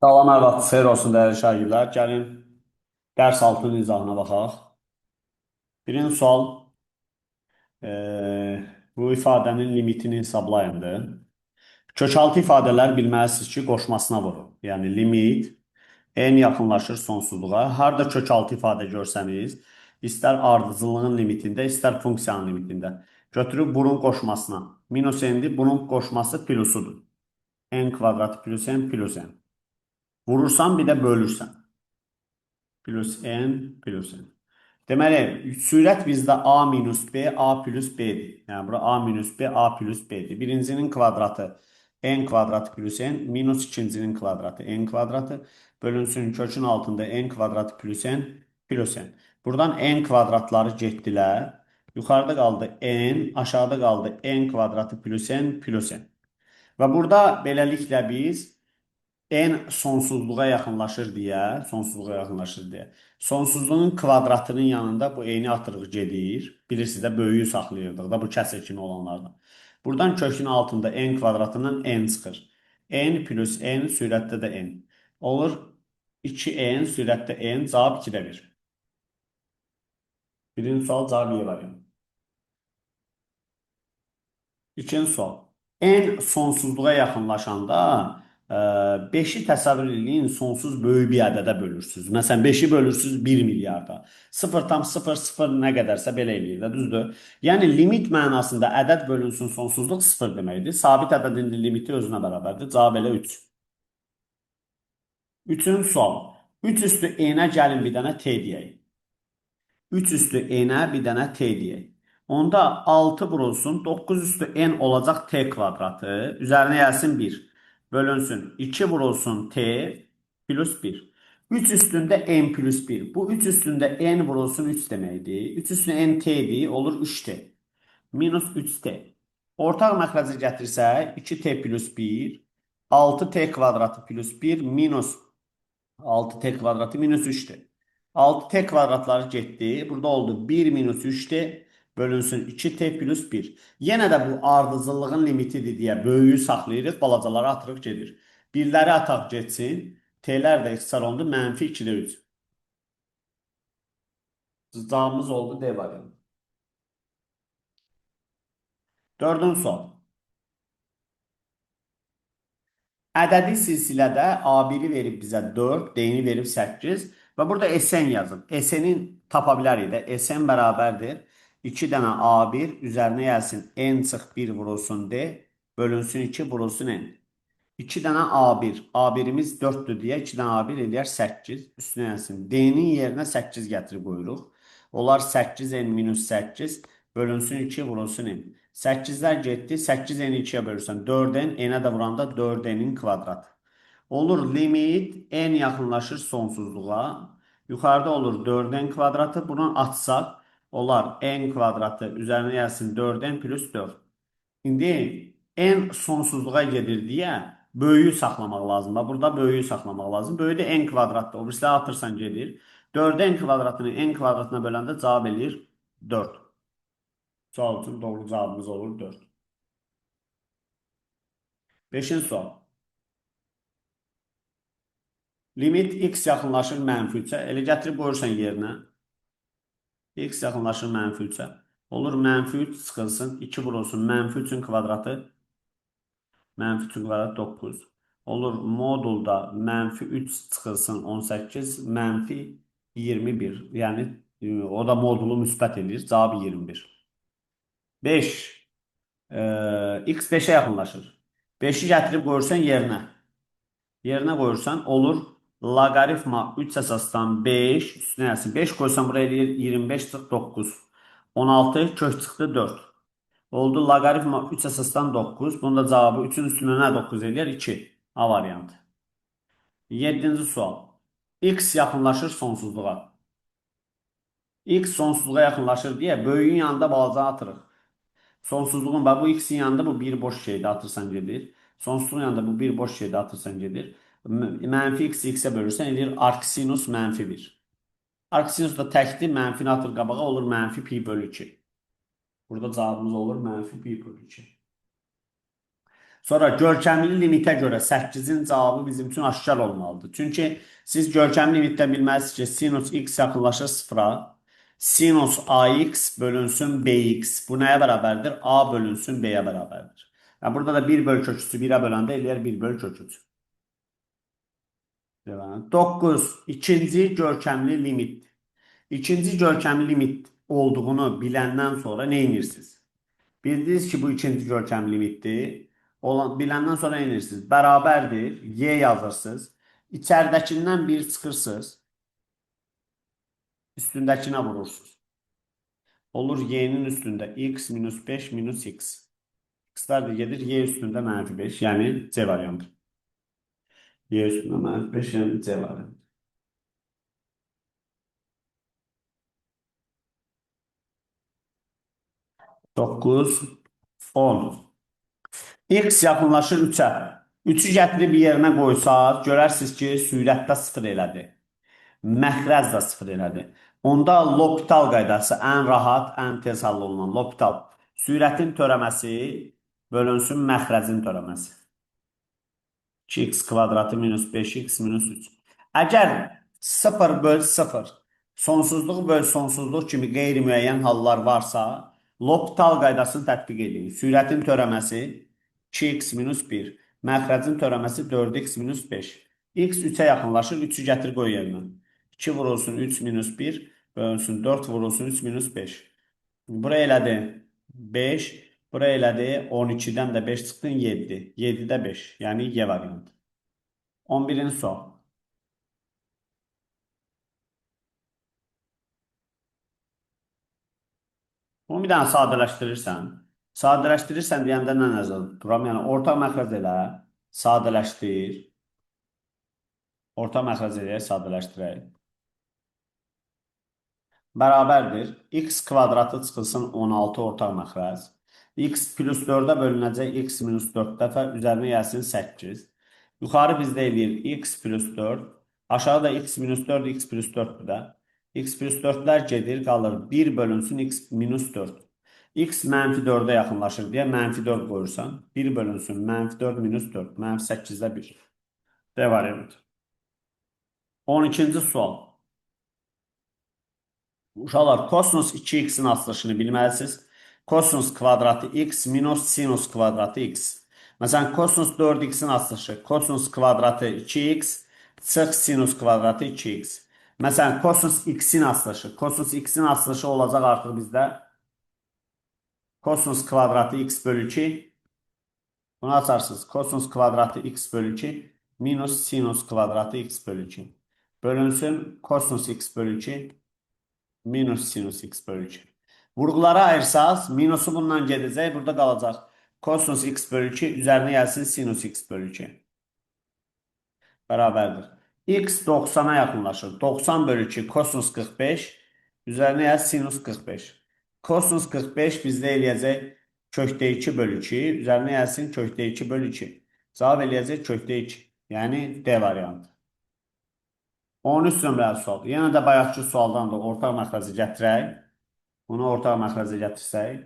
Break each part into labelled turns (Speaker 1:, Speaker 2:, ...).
Speaker 1: Salam əvvəl, xeyir olsun dəyərli şagirdlər. Gəlin dərs altının izahına baxaq. Birinci sual, bu ifadənin limitini hesablayındır. Kökaltı ifadələr bilməlisiniz ki, qoşmasına vurur. Yəni limit n yaxınlaşır sonsuzluğa. Harda kökaltı ifadə görsəniz, istər ardıcıllığın limitində, istər funksiyanın limitində. Götürüb bunun qoşmasına. Minus n-dir, bunun qoşması plusudur. N kvadratı plus n plus n. Vurursan bir də bölürsən. Plus n plus n. Deməli, sürət bizdə a minus b, a plus b-dir. Yəni, bura a minus b, a plus b-dir. Birincinin kvadratı n kvadratı plus n, minus ikincinin kvadratı n kvadratı, bölünsün kökün altında n kvadratı plus n, plus n. Buradan n kvadratları getdilər. Yuxarıda qaldı n, aşağıda qaldı n kvadratı plus n, plus n. Və burada beləliklə biz n sonsuzluğa yaxınlaşır deyə. Sonsuzluğun kvadratının yanında bu n-i atırıq gedir. Bilirsiniz də böyüyü saxlayırdıq da bu kəsr kimi olanlardan. Buradan kökün altında n kvadratından n çıxır. N plus n sürətdə də n. Olur 2n sürətdə n cavab 2-də 1. Birinci sual cavab Y variantı. İkinci sual. En sonsuzluğa yaxınlaşanda 5-i təsəvvür edin, sonsuz böyük bir ədədə bölürsünüz. Məsələn, 5-i bölürsünüz 1 milyarda. 0,00 nə qədərsə belə eləyir də, düzdür? Yəni, limit mənasında ədəd bölünsün sonsuzluq 0 deməkdir. Sabit ədədin limiti özünə bərabərdir. Cavab elə 3. Üçüncü sual. 3 üstü n-ə gəlin bir dənə t deyək. 3 üstü n-ə bir dənə t deyək. Onda 6 vurulsun, 9 üstü n olacaq t kvadratı. Üzərinə gəlsin 1. Bölünsün. 2 vurulsun t plus 1. 3 üstündə n plus 1. Bu 3 üstündə n vurulsun 3 deməkdir. 3 üstündə n t'dir, olur 3t. Minus 3t. Ortaq məxrəci gətirsək, 2t plus 1, 6t kvadratı plus 1 minus 6t kvadratı minus 3t. 6t kvadratları getdi. Burada oldu 1 minus 3t bölünsün 2t plus 1. Yenə də bu ardıcıllığın limitidir deyə böyüyü saxlayırıq, balacaları atırıq gedir. Birləri ataq getsin. T'lər də ixtisar olundu. Mənfi 2-də 3. Cavabımız oldu D variantı. Dördüncü sual. Ədədi silsilədə A1-i verib bizə 4, D-ni verib 8 və burada SN yazıb. SN-i tapa bilərik də. SN bərabərdir. 2 dənə A1 üzərinə gəlsin N çıx 1 vurulsun D, bölünsün 2 vurulsun N. 2 dənə A1. A1-imiz 4-dür deyə 2 dənə A1 eləyər 8. Üstünə gəlsin. D-nin yerinə 8 gətirib qoyuruq. Onlar 8N minus 8 bölünsün 2 vurulsun N. 8-lər getdi. 8N-i 2-yə bölürsən 4N. N-ə də vuranda 4N-in kvadratı. Olur limit N yaxınlaşır sonsuzluğa. Yuxarıda olur 4N kvadratı. Bunu açsaq olar N kvadratı üzərinə gəlsin 4N plus 4. İndi N sonsuzluğa gedir deyə böyüyü saxlamaq lazımdır. Burada böyüyü saxlamaq lazım. Böyüyü də n kvadratda. O birisləri atırsan gedir. 4 n kvadratını n kvadratına böləndə cavab eləyir 4. Sual üçün doğru cavabımız olur 4. Beşinci sual. Limit x yaxınlaşır mənfi 3-ə. Elə gətirib qoyursan yerinə. X yaxınlaşır mənfi 3-ə. Olur mənfi 3 çıxılsın. 2 vurulsun. Mənfi 3-ün kvadratı. Mənfi 3-ün kvadratı 9. Olur modulda mənfi 3 çıxılsın 18, mənfi 21. Yəni o da modulu müsbət edir. Cavab 21. 5. X 5-ə yaxınlaşır. 5-i gətirib qoyursan yerinə. Yerinə qoyursan olur loqaritma 3 əsasdan 5 üstünə gəlsin. 5 qoysan buraya eləyir 25 çıx 9. 16 kök çıxdı 4. Oldu loqaritma 3 əsasdan 9. Bunun da cavabı 3-ün üstünə nə 9 eləyər? 2. A variantı. 7-ci sual. X yaxınlaşır sonsuzluğa. X sonsuzluğa yaxınlaşır deyə böyüyün yanında balacanı atırıq. Sonsuzluğun bu x-in yanında bu bir boş şeydə atırsan gedir. Sonsuzluğun yanında bu bir boş şeydə atırsan gedir. Mənfi x x-ə bölürsən edir arcsinus mənfi 1. Arcsinus da təkdir, mənfini atır qabağa olur mənfi pi bölü 2. Burada cavabımız olur mənfi pi bölü 2. Sonra görkəmli limitə görə 8-in cavabı bizim üçün aşkar olmalıdır. Çünki siz görkəmli limitdən bilməlisiniz ki, sinus x yaxınlaşır sıfıra. Sinus ax bölünsün bx. Bu nəyə bərabərdir? A bölünsün b-yə bərabərdir. Yəni, burada da 1 böl köküsü 1-ə böləndə eləyər 1 böl köküsü. 9. İkinci görkəmli limit. İkinci görkəmli limit olduğunu biləndən sonra nə edirsiniz? Bildiniz ki, bu ikinci görkəmli limitdir. Biləndən sonra nə edirsiniz? Bərabərdir. Y yazırsınız. İçəridəkindən 1 çıxırsınız. Üstündəkinə vurursunuz. Olur y'nin üstündə x minus 5 minus x. X'lar da gedir. Y üstündə mənfi 5. Yəni C variantı. Y üstündə mənfi 5. Yəni C variantı. 9, 10. X yaxınlaşır 3-ə. 3-ü gətirib yerinə qoysaq, görərsiniz ki, sürətdə 0 elədi. Məxrəz də 0 elədi. Onda L'Hopital qaydası ən rahat, ən tez hall olunan L'Hopital. Sürətin törəməsi bölünsün məxrəzin törəməsi. 2x kvadratı minus 5x minus 3. Əgər 0 böl 0, sonsuzluq böl sonsuzluq kimi qeyri-müəyyən hallar varsa, L'Hopital qaydasını tətbiq edin. Sürətin törəməsi 2x minus 1. Məxrəcin törəməsi 4x minus 5. X 3-ə yaxınlaşır. 3-ü gətir qoy yerinə. 2 vurulsun 3 minus 1. Bölünsün 4 vurulsun 3 minus 5. Bura elədi 5. Bura elədi 12-dən də 5 çıxdın 7. 7-də 5. Yəni Y variantı. 11-ci sual. Bunu bir dənə sadələşdirirsən. Sadələşdirirsən deyəndə nə nəzərdə tuturam? Yəni, orta məxrəc elə, sadələşdir. Orta məxrəc elə, sadələşdirək. Bərabərdir. X kvadratı çıxılsın 16 ortaq məxrəc. X plus 4-ə bölünəcək x minus 4 dəfə, üzərinə gəlsin 8. Yuxarı bizdə eləyir x plus 4. Aşağıda x minus 4, x plus 4-dür də. X plus 4-lər gedir, qalır 1 bölünsün x minus 4. X mənfi 4-ə yaxınlaşır deyə mənfi 4 qoyursan. 1 bölünsün mənfi 4 minus 4. Mənfi 8-də 1. D variantı. 12-ci sual. Uşaqlar, kosinus 2x-in açılışını bilməlisiniz. Kosinus kvadratı x minus sinus kvadratı x. Məsələn, kosinus 4x-in açılışı. Kosinus kvadratı 2x çıx sinus kvadratı 2x. Məsələn, kosinus x-in açılışı. Kosinus x-in açılışı olacaq artıq bizdə. Kosinus kvadratı x bölü 2. Bunu açarsınız. Kosinus kvadratı x bölü 2 minus sinus kvadratı x bölü 2. Bölünsün kosinus x bölü 2 minus sinus x bölü 2. Vurğulara ayırsaq, minusu bundan gedəcək, burada qalacaq. Kosinus x bölü 2 üzərinə gəlsin sinus x bölü 2. Bərabərdir. X 90-a yaxınlaşır. 90 bölü 2 kosinus 45 üzərinə gəlsin sinus 45. Kosinus 45 bizdə eləyəcək kökdə 2 bölü 2 üzərinə gəlsin kökdə 2 bölü 2. Cavab eləyəcək kökdə 2. Yəni D variantı. 13 nömrəli sual. Yenə də bayaqki sualdan da ortaq məxrəci gətirək. Bunu ortaq məxrəcə gətirsək.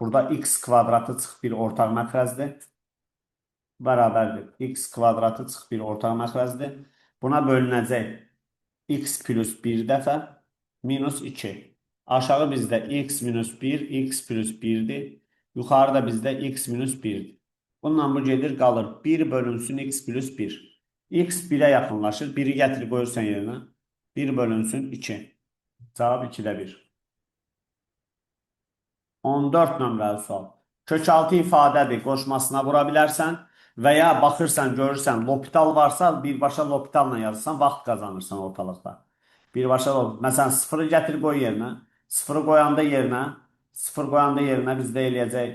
Speaker 1: Burada x kvadratı çıx bir ortaq məxrəcdir. Bərabərdir. X kvadratı çıx bir ortaq məxrəcdir. Buna bölünəcək x plus 1 dəfə minus 2. Aşağı bizdə x minus 1, x plus 1-dir. Yuxarıda bizdə x minus 1-dir. Bununla bu gedir, qalır 1 bölünsün x plus 1. X 1-ə yaxınlaşır. 1-i gətirib qoyursan yerinə. 1 bölünsün 2. Cavab 2-də 1. 14 nömrəli sual. Kökaltı ifadədir, qoşmasına vura bilərsən və ya baxırsan, görürsən, L'Hopital varsa, birbaşa L'Hopitalla yazırsan, vaxt qazanırsan ortalıqda. Birbaşa L'Hopital. Məsələn, 0-ı gətirib qoy yerinə. 0-ı qoyanda yerinə bizdə eləyəcək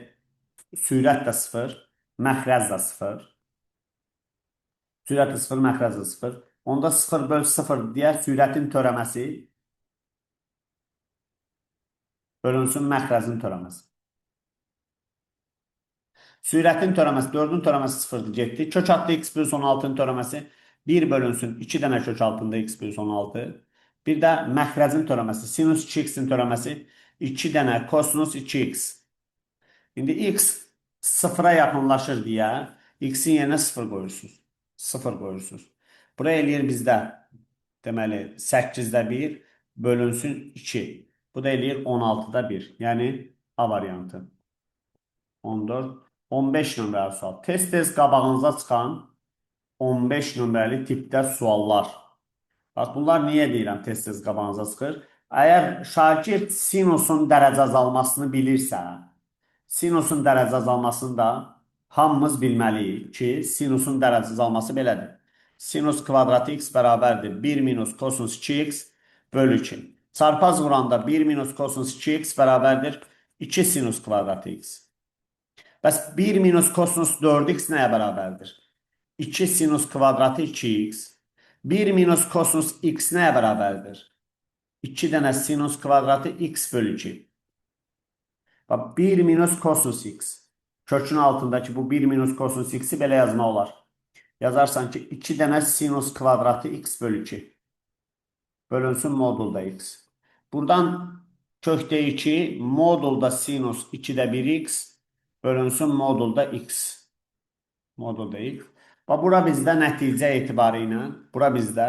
Speaker 1: sürət də 0, məxrəz də 0. Sürət də 0, məxrəz də 0. Onda 0 böl 0 deyək, sürətin törəməsi bölünsün məxrəzin törəməsi. Sürətin törəməsi, 4-ün törəməsi 0-dır, getdi. Kök altında x plus 16-nın törəməsi 1 bölünsün 2 dənə kök altında x plus 16. Bir də məxrəzin törəməsi, sinus 2x-in törəməsi 2 dənə kosinus 2x. İndi x sıfıra yaxınlaşır deyə x-in yerinə 0 qoyursunuz. 0 qoyursunuz. Bura eləyir bizdə deməli 8-də 1 bölünsün 2. Bu da eləyir 16-da 1. Yəni A variantı. 14, 15 nömrəli sual. Tez-tez qabağınıza çıxan 15 nömrəli tipdə suallar. Bax, bunlar niyə deyirəm tez-tez qabağınıza çıxır? Əgər şagird sinusun dərəcə azalmasını bilirsə, sinusun dərəcə azalmasını da hamımız bilməliyik ki, sinusun dərəcə azalması belədir. Sinus kvadratı x bərabərdir 1 minus kosinus 2x bölü 2. Çarpaz vuranda 1 minus kosinus 2x bərabərdir 2 sinus kvadratı x. Bəs 1 minus kosinus 4x nəyə bərabərdir? 2 sinus kvadratı 2x. 1 minus kosinus x nəyə bərabərdir? 2 dənə sinus kvadratı x bölü 2. Bax, 1 minus kosinus x. Kökün altındakı bu 1 minus kosinus x'i belə yazmaq olar. Yazarsan ki, 2 dənə sinus kvadratı x bölü 2. Bölünsün modulda x. Buradan kökdə 2, modulda sinus 2-də 1x bölünsün modulda x. Modulda x. Bax, bura bizdə nəticə etibarı ilə, bura bizdə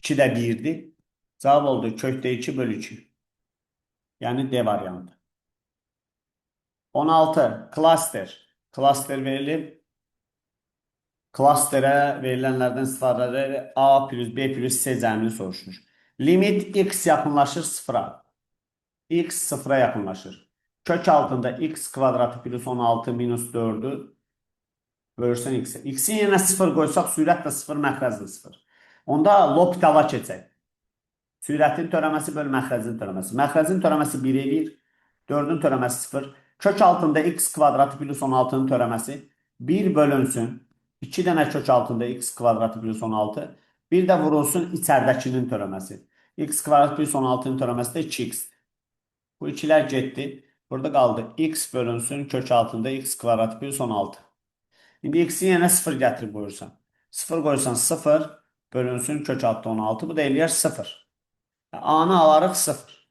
Speaker 1: 2-də 1-dir. Cavab oldu kökdə 2 bölü 2. Yəni D variantı. 16. Klaster. Klaster verilib. Klasterə verilənlərdən istifadə edərək A plus B plus C cəmini soruşur. Limit x yaxınlaşır 0-a. X 0-a yaxınlaşır. Kök altında x kvadratı plus 16 minus 4-ü bölürsən x-ə. X-in yerinə 0 qoysaq, sürət də 0, məxrəz də 0. Onda L'Hopital'a keçək. Sürətin törəməsi böl məxrəzin törəməsi. Məxrəzin törəməsi 1 eləyir. 4-ün törəməsi 0. Kök altında x kvadratı plus 16-nın törəməsi 1 bölünsün. 2 dənə kök altında x kvadratı plus 16. Bir də vurulsun içərdəkinin törəməsi. X kvadratı plus 16-nın törəməsi də 2x. Bu 2-lər getdi. Burada qaldı x bölünsün kök altında x kvadratı plus 16. İndi x-in yerinə 0 gətirib qoyursan. 0 qoyursan 0 bölünsün kök altında 16. Bu da eləyər 0. A-nı alarıq 0.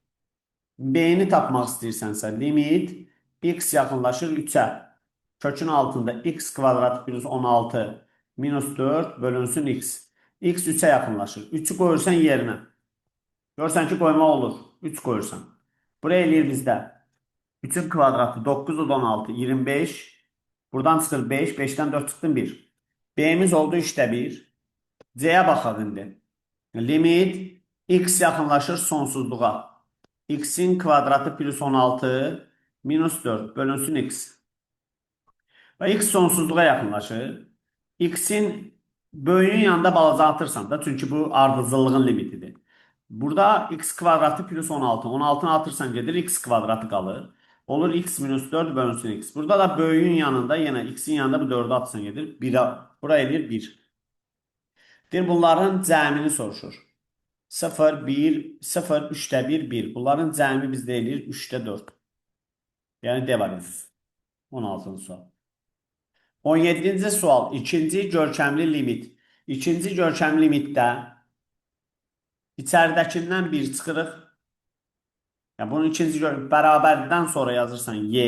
Speaker 1: B-ni tapmaq istəyirsənsə, limit x yaxınlaşır 3-ə. Kökün altında x kvadratı plus 16 minus 4 bölünsün x. X 3-ə yaxınlaşır. 3-ü qoyursan yerinə. Görsən ki, qoyma olur. 3 qoyursan. Buraya eləyir bizdə. 3-ün kvadratı 9, 16, 25. Buradan çıxır 5, 5-dən 4 çıxdın 1. B-miz oldu 3-də 1. C-yə baxaq indi. Limit x yaxınlaşır sonsuzluğa. X-in kvadratı plus 16 minus 4 bölünsün x. Və x sonsuzluğa yaxınlaşır. X-in böyüyün yanında balaca atırsan da, çünki bu ardıcıllığın limitidir. Burada x kvadratı plus 16. 16'nı atırsan gedir, x kvadratı qalır. Olur x minus 4 bölünsün x. Burada da böyüyün yanında, yenə x-in yanında bu 4'ü atırsan gedir. Bura edir 1. Deyir, bunların cəmini soruşur. 0, 1, 0, 3'də 1, 1. Bunların cəmi bizdə eləyir 3'də 4. Yəni D variantı. 16-cı sual. 17-ci sual. İkinci görkəmli limit. İkinci görkəmli limitdə içəridəkindən 1 çıxırıq. Yəni, bunun ikinci bərabərdən sonra yazırsan y.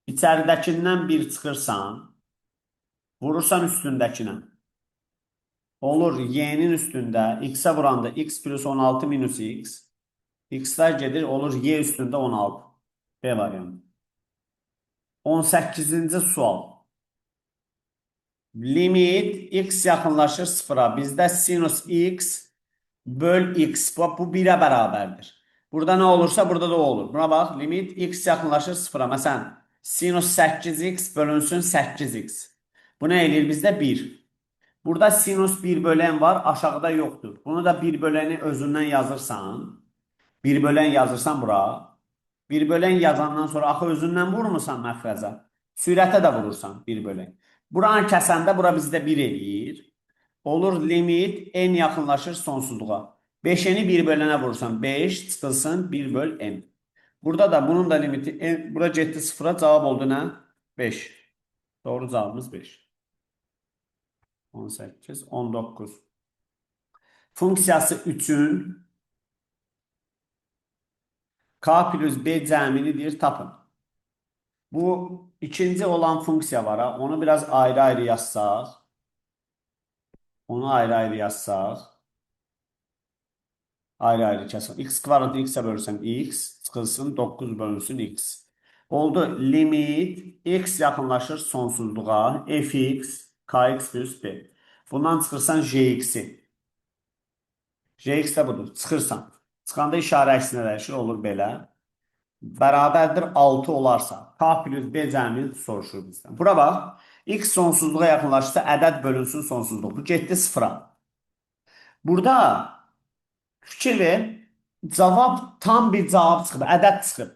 Speaker 1: İçəridəkindən 1 çıxırsan, vurursan üstündəkinə. Olur y-nin üstündə x-ə vuranda x plus 16 minus x. X-lər gedir, olur y üstündə 16. B variantı. 18-ci sual. Limit x yaxınlaşır 0-a. Bizdə sinus x böl x. Bu 1-ə bərabərdir. Burada nə olursa burada da o olur. Buna bax, limit x yaxınlaşır 0-a. Məsələn, sinus 8x bölünsün 8x. Bu nə eləyir bizdə? 1. Burada sinus 1 bölən var, aşağıda yoxdur. Bunu da 1 böləni özündən yazırsan. 1 bölən yazırsan bura. 1 bölən yazandan sonra axı özündən vurmursan məxrəcə. Sürətə də vurursan 1 bölən. Buranı kəsəndə bura bizdə 1 eləyir. Olur limit n yaxınlaşır sonsuzluğa. 5-ni 1 bölənə vurursan 5 çıxılsın 1 böl n. Burada da bunun da limiti n. Bura getdi 0-a, cavab oldu nə? 5. Doğru cavabımız 5. 18, 19. Funksiyası 3-ün k plus b cəmini deyir, tapın. Bu İkinci olan funksiya var ha. Onu biraz ayrı-ayrı yazsaq. Onu ayrı-ayrı yazsaq. Ayrı-ayrı yazsaq. X kvadratı x-ə bölürsən x. Çıxılsın 9 bölünsün x. Oldu. Limit x yaxınlaşır sonsuzluğa. Fx kx plus b. Bundan çıxırsan jx-i. Jx də budur. Çıxırsan. Çıxanda işarə əksinə dəyişir. Olur belə. Bərabərdir 6 olarsa. K plus B cəmini soruşur bizdən. Bura bax. X sonsuzluğa yaxınlaşırsa ədəd bölünsün sonsuzluq. Bu getdi sıfıra. Burada fikir ver. Cavab tam bir cavab çıxıb. Ədəd çıxıb.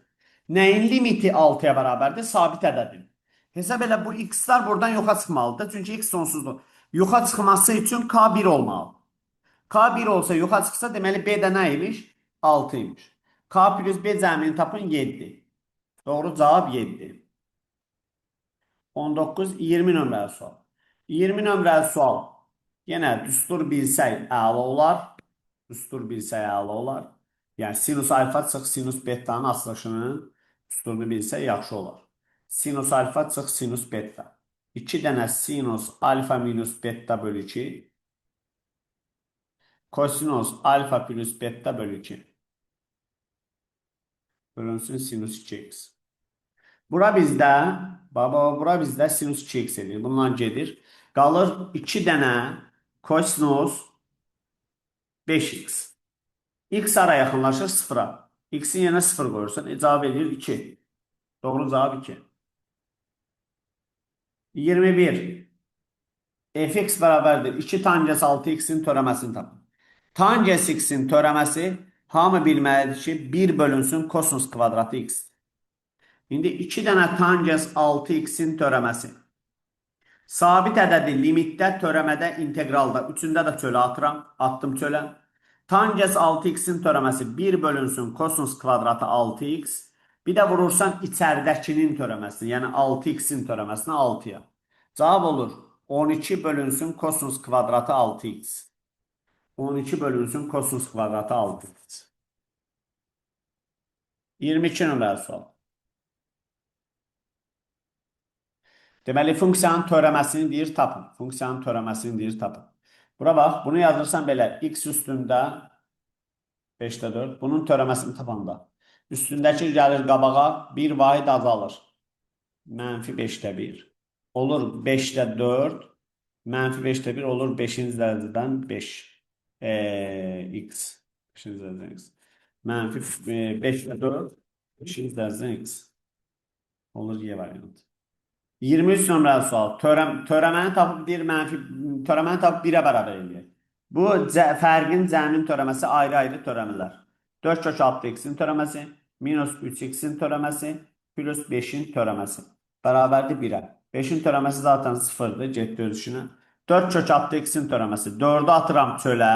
Speaker 1: Nəyin limiti 6-ya bərabərdir? Sabit ədədin. Hesab elə bu x-lar buradan yoxa çıxmalıdır. Çünki x sonsuzluq. Yoxa çıxması üçün K 1 olmalı. K 1 olsa yoxa çıxsa deməli B də nə imiş? 6 imiş. K plus B cəmini tapın 7. Doğru cavab 7. 19, 20 nömrəli sual. 20 nömrəli sual. Yenə düstur bilsək əla olar. Düstur bilsək əla olar. Yəni sinus alfa çıx sinus betanın açılışını düsturunu bilsək yaxşı olar. Sinus alfa çıx sinus beta. 2 dənə sinus alfa minus beta bölü 2. Kosinus alfa plus beta bölü 2. Bölünsün sinus 2x. Bura bizdə, bura bizdə sinus 2x edir. Bundan gedir. Qalır 2 dənə kosinus 5x. X ara yaxınlaşır 0-a. X-i yenə 0 qoyursan. Cavab edir 2. Doğru cavab 2. 21. Fx bərabərdir. 2 tangens 6x-in törəməsini tapın. Tangens x-in törəməsi hamı bilməlidir ki, 1 bölünsün kosinus kvadratı x. İndi 2 dənə tangens 6x-in törəməsi. Sabit ədədi limitdə, törəmədə, inteqralda. Üçündə də çölə atıram. Attım çölə. Tangens 6x-in törəməsi 1 bölünsün kosinus kvadratı 6x. Bir də vurursan içəridəkinin törəməsini. Yəni 6x-in törəməsini 6-ya. Cavab olur 12 bölünsün kosinus kvadratı 6x. 12 bölünsün kosinus kvadratı 6x. 22 nömrəli sual. Deməli, funksiyanın törəməsini deyir tapın. Funksiyanın törəməsini deyir tapın. Bura bax, bunu yazırsan belə. X üstündə 5-də 4. Bunun törəməsini tapanda. Üstündəki gəlir qabağa. 1 vahid azalır. Mənfi 5-də 1. Olur 5-də 4. Mənfi 5-də 1 olur 5-ci dərəcədən 5. X. 5-ci dərəcədən X. Mənfi 5-də 4. 5-ci dərəcədən X. Olur Y variantı. 23 nömrəli sual. Törəməni tapıb 1'ə bərabər eləyək. Bu fərqin cəmin törəməsi ayrı-ayrı törəmələr. 4 kök 6x-in törəməsi, minus 3x-in törəməsi, plus 5-in törəməsi. Bərabərdir 1-ə. 5-in törəməsi zaten 0-dır, getdi özüşünə. 4 kök 6x-in törəməsi. 4-ü atıram çölə.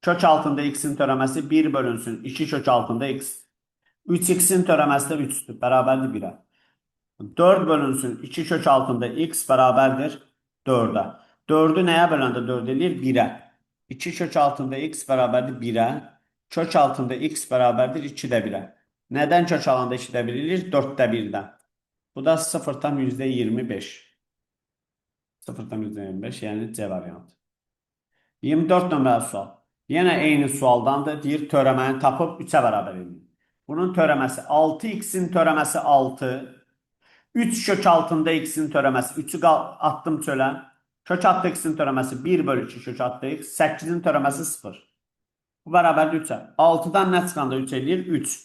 Speaker 1: Kök altında x-in törəməsi 1 bölünsün. 2 kök altında x. 3x-in törəməsi də 3-dür. Bərabərdir 1-ə. 4 bölünsün 2 kök altında x bərabərdir 4-ə. 4-ü nəyə böləndə 4 edir? 1-ə. 2 kök altında x bərabərdir 1-ə. Kök altında x bərabərdir 2-də 1-ə. Nədən kök alanda 2-də 1 edir? 4-də 1-dən. Bu da 0,25. 0,25 yəni C variantı. 24 nömrəli sual. Yenə eyni sualdandır. Deyir törəməni tapıb 3-ə bərabər edir. Bunun törəməsi 6x-in törəməsi 6. 3 kök altında x'in törəməsi 3'ü attım çölə. Kök altı x'in törəməsi 1 bölü 2 kök altı x. 8'in törəməsi 0. Bu bərabərdir 3'ə. 6'dan nə çıxanda 3 eləyir? 3.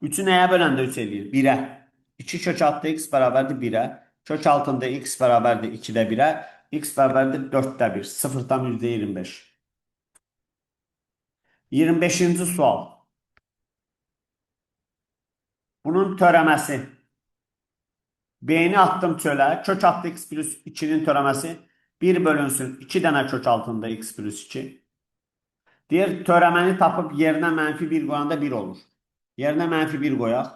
Speaker 1: 3'ü nəyə böləndə 3 eləyir? 1'ə. 2 kök altı x bərabərdir 1'ə. Kök altında x bərabərdir 2'də 1'ə. X bərabərdir 4'də 1. 0'dan %25. 25-ci sual. Bunun törəməsi. B'ni attım çölə. Kök altı x plus 2'nin törəməsi 1 bölünsün 2 dənə kök altında x plus 2. Deyir, törəməni tapıb yerinə mənfi 1 qoyanda 1 olur. Yerinə mənfi 1 qoyaq.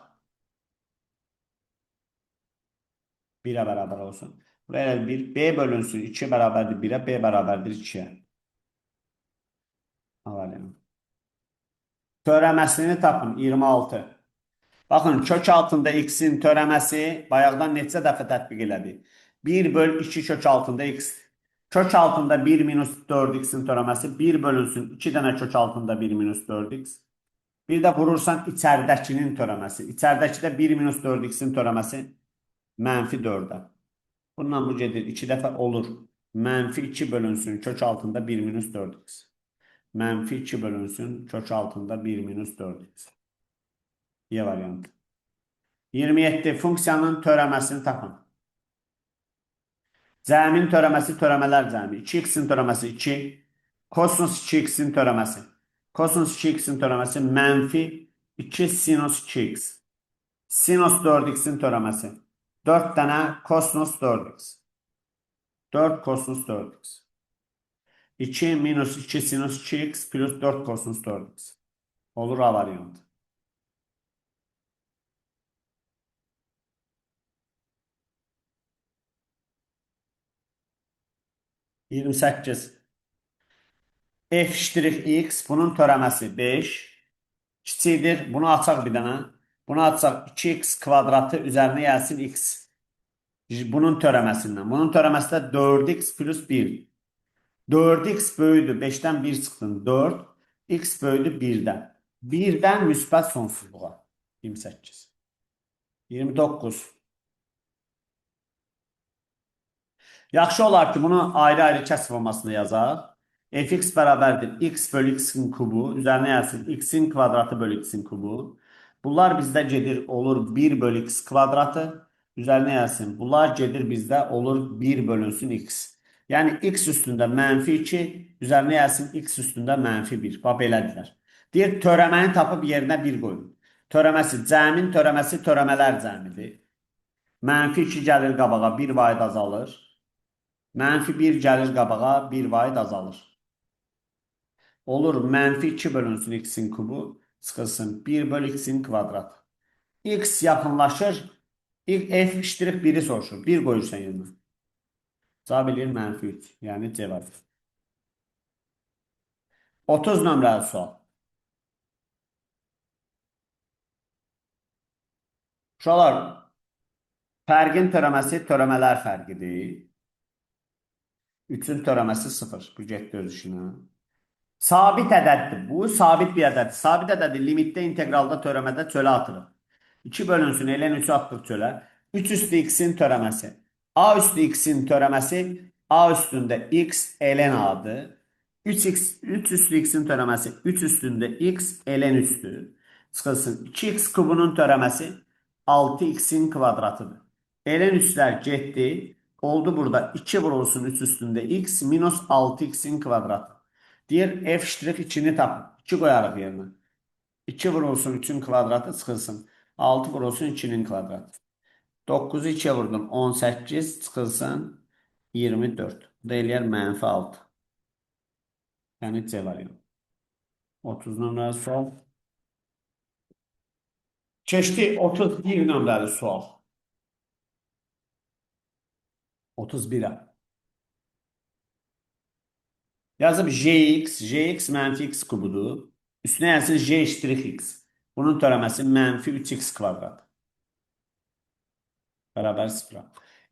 Speaker 1: 1'ə bərabər olsun. Buraya 1. B bölünsün 2 bərabərdir 1'ə. B bərabərdir 2'yə. Törəməsini tapın 26. Baxın, kök altında x-in törəməsi bayaqdan neçə dəfə tətbiq elədi? 1 böl 2 kök altında x. Kök altında 1 minus 4x-in törəməsi 1 bölünsün 2 dənə kök altında 1 minus 4x. Bir də vurursan içəridəkinin törəməsi. İçəridəkidə 1 minus 4x-in törəməsi mənfi 4-ə. Bundan bu gedir 2 dəfə olur. Mənfi 2 bölünsün kök altında 1 minus 4x. Mənfi 2 bölünsün kök altında 1 minus 4x. Y variantı. 27. Funksiyanın törəməsini tapın. Cəmin törəməsi törəmələr cəmi. 2x-in törəməsi 2. Kosinus 2x-in törəməsi. Kosinus 2x-in törəməsi mənfi 2 sinus 2x. Sinus 4x-in törəməsi. 4 dənə kosinus 4x. 4 kosinus 4x. 2 minus 2 sinus 2x plus 4 kosinus 4x. Olur A variantı. 28. F ştirik x bunun törəməsi 5 kiçikdir. Bunu açaq bir dənə. Bunu açaq 2x kvadratı üzərinə gəlsin x. Bunun törəməsindən. Bunun törəməsi də 4x plus 1. 4x böyüdür. 5-dən 1 çıxdın. 4. X böyüdür 1-dən. 1-dən müsbət sonsuzluğa. 28. 29. Yaxşı olar ki, bunu ayrı-ayrı kəsr formasında yazaq. Fx bərabərdir x bölü x-in kubu. Üzərinə yazsın x-in kvadratı bölü x-in kubu. Bunlar bizdə gedir olur 1 bölü x kvadratı. Üzərinə yazsın. Bunlar gedir bizdə olur 1 bölünsün x. Yəni x üstündə mənfi 2. Üzərinə yazsın x üstündə mənfi 1. Bax belədirlər. Deyir törəməni tapıb yerinə 1 qoyun. Törəməsi cəmin törəməsi törəmələr cəmidir. Mənfi 2 gəlir qabağa 1 vahid azalır. Mənfi 1 gəlir qabağa 1 vahid azalır. Olur mənfi 2 bölünsün x-in kubu çıxılsın 1 bölü x-in kvadrat. X yaxınlaşır. F iştirik 1'i soruşur. 1 qoyursan yerinə. Cavab eləyir mənfi 3. Yəni C var. 30 nömrəli sual. Uşaqlar, fərqin törəməsi törəmələr fərqidir. 3-ün törəməsi 0. Bu getdi öz işinə. Sabit ədəddir. Bu sabit bir ədəddir. Sabit ədədi limitdə, inteqralda, törəmədə çölə atırıq. 2 bölünsün, elən 3'ü atdıq çölə. 3 üstü x-in törəməsi. A üstü x-in törəməsi A üstündə x elən A-dır. 3 üstü x-in törəməsi 3 üstündə x elən 3'dür. Çıxılsın. 2x kubunun törəməsi 6x'in kvadratıdır. Elən 3'lər getdi. Oldu burada 2 vurulsun 3 üstündə x minus 6x'in kvadratı. Deyir f ştirik 2'ni tapın. 2 qoyarıq yerinə. 2 vurulsun 3'ün kvadratı çıxılsın. 6 vurulsun 2'nin kvadratı. 9'u 2'ye vurdum. 18 çıxılsın 24. Bu da eləyər mənfi 6. Yəni C variantı. 30 nömrəli sual. Keçdi 31 nömrəli sual. 31'ə. Yazıb jx mənfi x kubudur. Üstünə yazsın j iştirik x. Bunun törəməsi mənfi 3x kvadrat. Bərabər 0.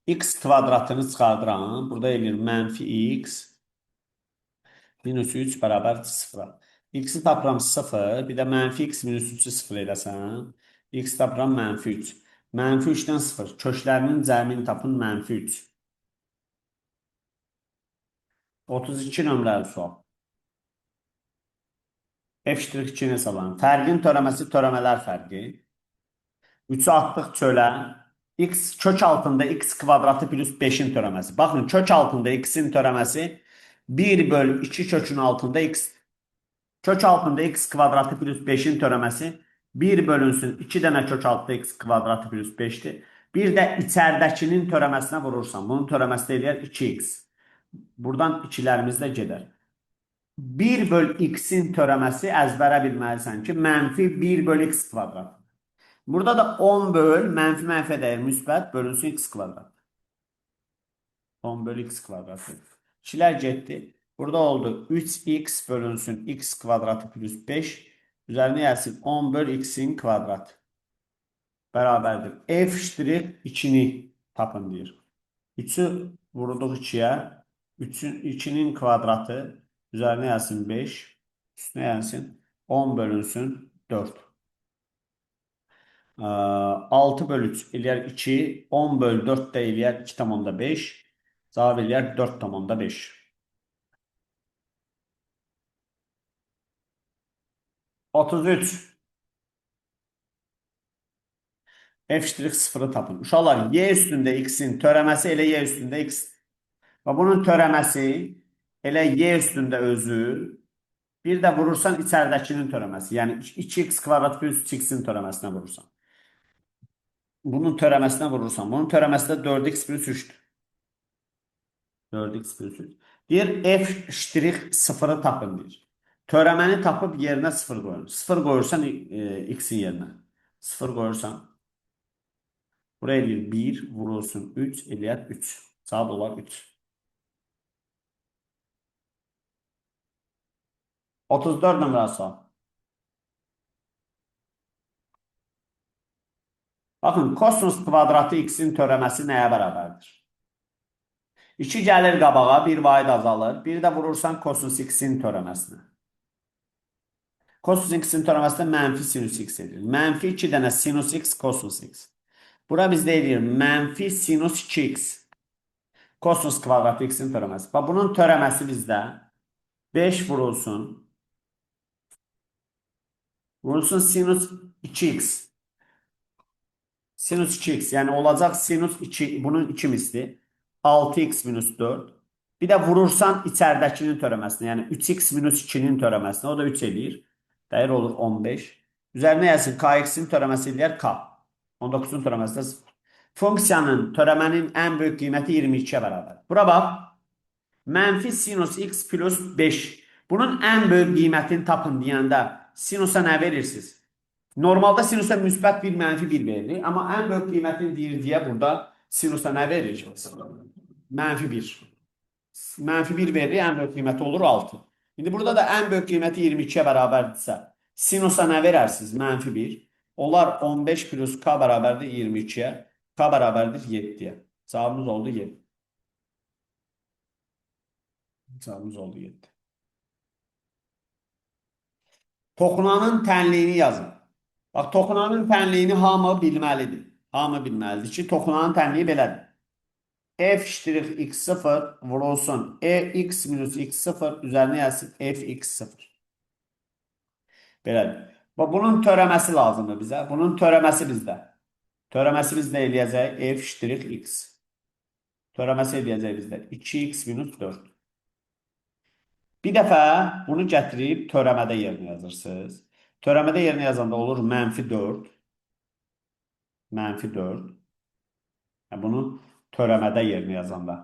Speaker 1: X kvadratını çıxardıram. Burada eləyir mənfi x minus 3 bərabər 0. X-i tapıram 0. Bir də mənfi x minus 3'ü 0 eləsən. X tapıram mənfi 3. Mənfi 3'dən 0. Köşlərinin cəmini tapın mənfi 3. 32 nömrəli sual. F-2'ni hesablanır. Fərqin törəməsi törəmələr fərqi. 3'ü atdıq çölə. X kök altında x kvadratı plus 5'in törəməsi. Baxın, kök altında x'in törəməsi 1 bölü 2 kökün altında x. Kök altında x kvadratı plus 5'in törəməsi 1 bölünsün 2 dənə kök altında x kvadratı plus 5'dir. Bir də içəridəkinin törəməsinə vurursan. Bunun törəməsi də eləyər 2x. Buradan 2'lərimiz də gedər. 1 bölü x'in törəməsi əzbərə bilməlisən ki, mənfi 1 bölü x kvadrat. Burada da 10 böl mənfi mənfi dəyər müsbət bölünsün x kvadrat. 10 bölü x kvadrat. 2'lər getdi. Burada oldu 3x bölünsün x kvadratı plus 5. Üzərinə gəlsin 10 bölü x'in kvadratı. bərabərdir. F ştrix 2-ni tapın deyir. 3'ü vurduq 2'yə. 2'nin kvadratı üzərinə yazsın 5. Üstünə yazsın 10 bölünsün 4. 6 bölü 3 eləyər 2. 10 bölü 4 də eləyər 2,5. Cavab eləyər 4,5. 33. F ştrix 0'ı tapın. Uşaqlar, y üstündə x-in törəməsi elə y üstündə x. Və bunun törəməsi elə y üstündə özü. Bir də vurursan içəridəkinin törəməsi. Yəni 2x kvadrat plus 3x'in törəməsinə vurursan. Bunun törəməsinə vurursan. Bunun törəməsi də 4x plus 3'dür. 4x plus 3. Deyir f ştrix 0'ı tapın deyir. Törəməni tapıb yerinə 0 qoyun. 0 qoyursan x-in yerinə. 0 qoyursan buraya eləyir 1 vurulsun 3 eləyər 3. Cavab olar 3. 34 nömrə sual. Baxın, kosinus kvadratı x-in törəməsi nəyə bərabərdir? 2 gəlir qabağa, 1 vaid azalır. Bir də vurursan kosinus x-in törəməsinə. Kosinus x-in törəməsinə mənfi sinus x edir. Mənfi 2 dənə sinus x, kosinus x. Bura bizdə edir mənfi sinus 2x. Kosinus kvadratı x-in törəməsi. Bax, bunun törəməsi bizdə 5 vurulsun. Vurulsun sinus 2x. Sinus 2x yani olacak sinus 2 bunun 2 misli 6x minus 4. Bir de vurursan içeridekinin törəməsinə yani 3x minus 2'nin törəməsinə o da 3 eləyir. Dəyər olur 15. Üzərinə yazsın kx'in törəməsi eləyər k. 19'un törəməsi də 0. Funksiyanın törəmənin en büyük qiyməti 22'ye bərabər. Bura bax. Mənfi sinus x plus 5. Bunun en büyük qiymətini tapın deyəndə sinusa nə verirsiniz? Normalda sinusa müsbət 1, mənfi 1 verir. Amma ən böyük qiymətini deyir deyə burada sinusa nə verir? Mənfi 1. Mənfi 1 verir, ən böyük qiyməti olur 6. İndi burada da ən böyük qiyməti 22'ye bərabərdirsə, sinusa nə verərsiniz? Mənfi 1. Onlar 15 plus k bərabərdir 22'ye. K bərabərdir 7'ye. Cavabımız oldu 7. Cavabımız oldu 7. Toxunanın tənliyini yazın. Bax, toxunanın tənliyini hamı bilməlidir. Hamı bilməlidir ki, toxunanın tənliyi belədir. F ştrix x0 vurulsun x minus x0 üzərinə yazsın fx0. Belədir. Bax, bunun törəməsi lazımdır bizə. Bunun törəməsi bizdə. Törəməsi bizdə eləyəcək f ştrix x. Törəməsi eləyəcək bizdə 2x minus 4. Bir dəfə bunu gətirib törəmədə yerinə yazırsınız. Törəmədə yerinə yazanda olur mənfi 4. Mənfi 4. Yəni, bunu törəmədə yerinə yazanda.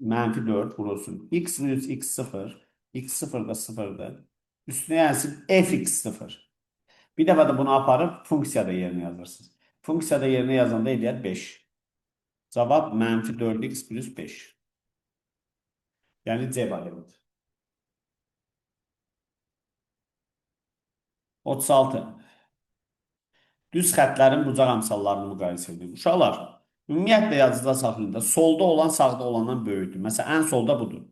Speaker 1: Mənfi 4 vurulsun. X minus x0. X0 da 0'dır. Üstüne yazsın fx0. Bir dəfə də bunu aparıb funksiyada yerinə yazırsınız. Funksiyada yerinə yazanda eləyər 5. Cavab mənfi 4x plus 5. Yəni C variantı. 36. Düz xətlərin bucaq əmsallarını müqayisə edin. Uşaqlar, ümumiyyətlə yazıda saxlayın da, solda olan sağda olandan böyükdür. Məsələn, ən solda budur.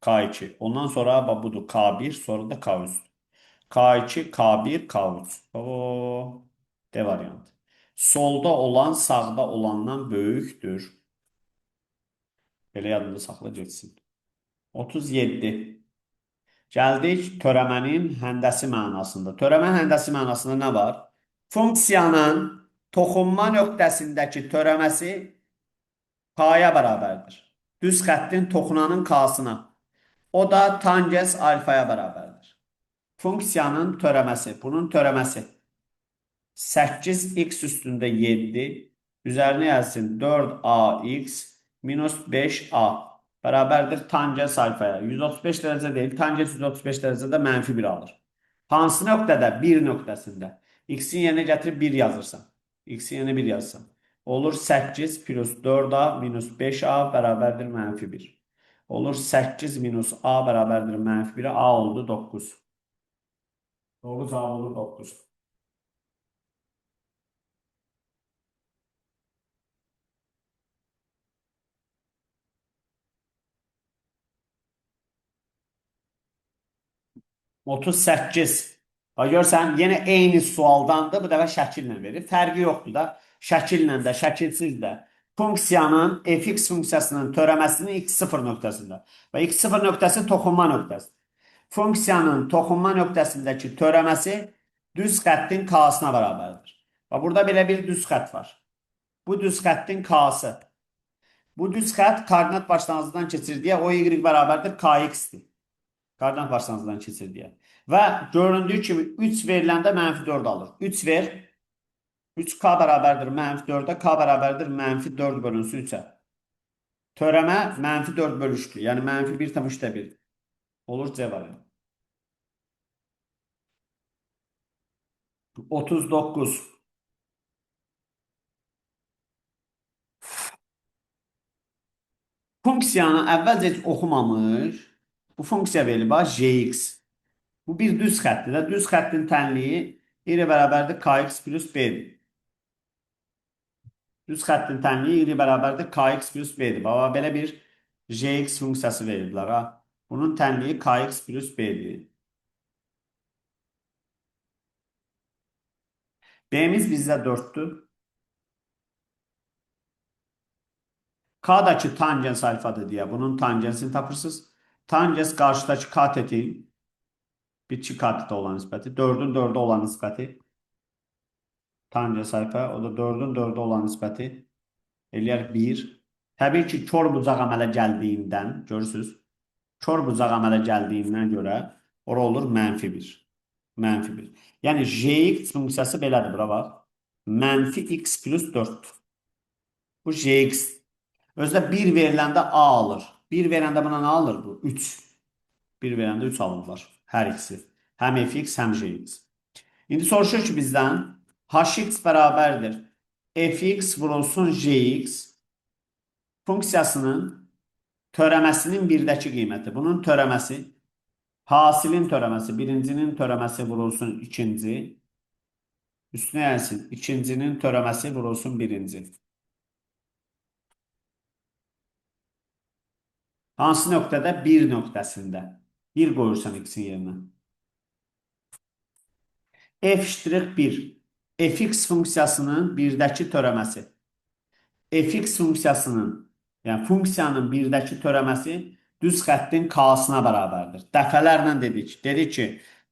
Speaker 1: K2. Ondan sonra budur K1, sonra da K3. K2, K1, K3. O, D variantı. Solda olan sağda olandan böyükdür. Belə yadında saxla geçsin. 37. Gəldik törəmənin həndəsi mənasında. Törəmənin həndəsi mənasında nə var? Funksiyanın toxunma nöqtəsindəki törəməsi k-ya bərabərdir. Düz xəttin toxunanın k-sına. O da tangens alfaya bərabərdir. Funksiyanın törəməsi, bunun törəməsi 8x üstündə 7 üzərinə yazsın 4ax minus 5a bərabərdir tangens alfaya. 135 dərəcə deyil, tangens 135 dərəcədə mənfi 1 alır. Hansı nöqtədə? 1 nöqtəsində. X-in yerinə gətirib 1 yazırsan. X-in yerinə 1 yazırsan. Olur 8 plus 4a minus 5a bərabərdir mənfi 1. Olur 8 minus a bərabərdir mənfi 1. A oldu 9. Doğru cavab olur 9. 38. Bax görsən, yenə eyni sualdandır. Bu dəfə şəkillə verir. Fərqi yoxdur da. Şəkillə də, şəkilsiz də. Funksiyanın fx funksiyasının törəməsinin x0 nöqtəsində. Və x0 nöqtəsi toxunma nöqtəsi. Funksiyanın toxunma nöqtəsindəki törəməsi düz xəttin k-sına bərabərdir. Və burada belə bir düz xətt var. Bu düz xəttin k-sı. Bu düz xətt koordinat başlanğıcından keçir deyə o y bərabərdir kx-dir. Koordinat başlanğıcından keçir deyə. Və göründüyü kimi 3 veriləndə -4 alır. 3 ver. 3k bərabərdir -4-ə, k bərabərdir -4 bölünsün 3-ə. Törəmə -4 bölüşdür. Yəni -1,1 olur C variantı. 39. Funksiyanı əvvəlcə heç oxumamış. Bu funksiya verilib, bax, gx. Bu bir düz xəttdir də. Düz xəttin tənliyi y bərabərdir kx plus b-dir. Düz xəttin tənliyi y bərabərdir kx plus b-dir. Baba, belə bir gx funksiyası veriblər, ha. Bunun tənliyi kx plus b-dir. B-miz bizdə 4'tür. K'dakı tangens alfadır deyə bunun tangensini tapırsınız. Tangens qarşıdakı katetin bitki katete olan nisbəti, 4'ün 4'ə olan nisbəti. Tangens alfa, o da 4'ün 4'ə olan nisbəti. Eləyər 1. Təbii ki, kör bucaq əmələ gəldiyindən, görürsünüz, kör bucaq əmələ gəldiyindən görə ora olur -1. -1. Yəni gx funksiyası belədir, bura bax. -x plus 4'dür. Bu gx. Özdə 1 veriləndə a alır. 1 verəndə buna nə alır bu? 3. 1 verəndə 3 alırlar. Hər ikisi. Həm fx, həm gx. İndi soruşur ki bizdən hx bərabərdir fx vurulsun gx funksiyasının törəməsinin 1'dəki qiyməti. Bunun törəməsi, hasilin törəməsi, birincinin törəməsi vurulsun ikinci. Üstünə gəlsin, ikincinin törəməsi vurulsun birinci. Hansı nöqtədə? 1 nöqtəsində. 1 qoyursan x-in yerinə. f'1 fx funksiyasının 1'dəki törəməsi. Fx funksiyasının, yəni funksiyanın 1'dəki törəməsi düz xəttin k-sına bərabərdir. Dəfələrlə dedik. Dedik ki,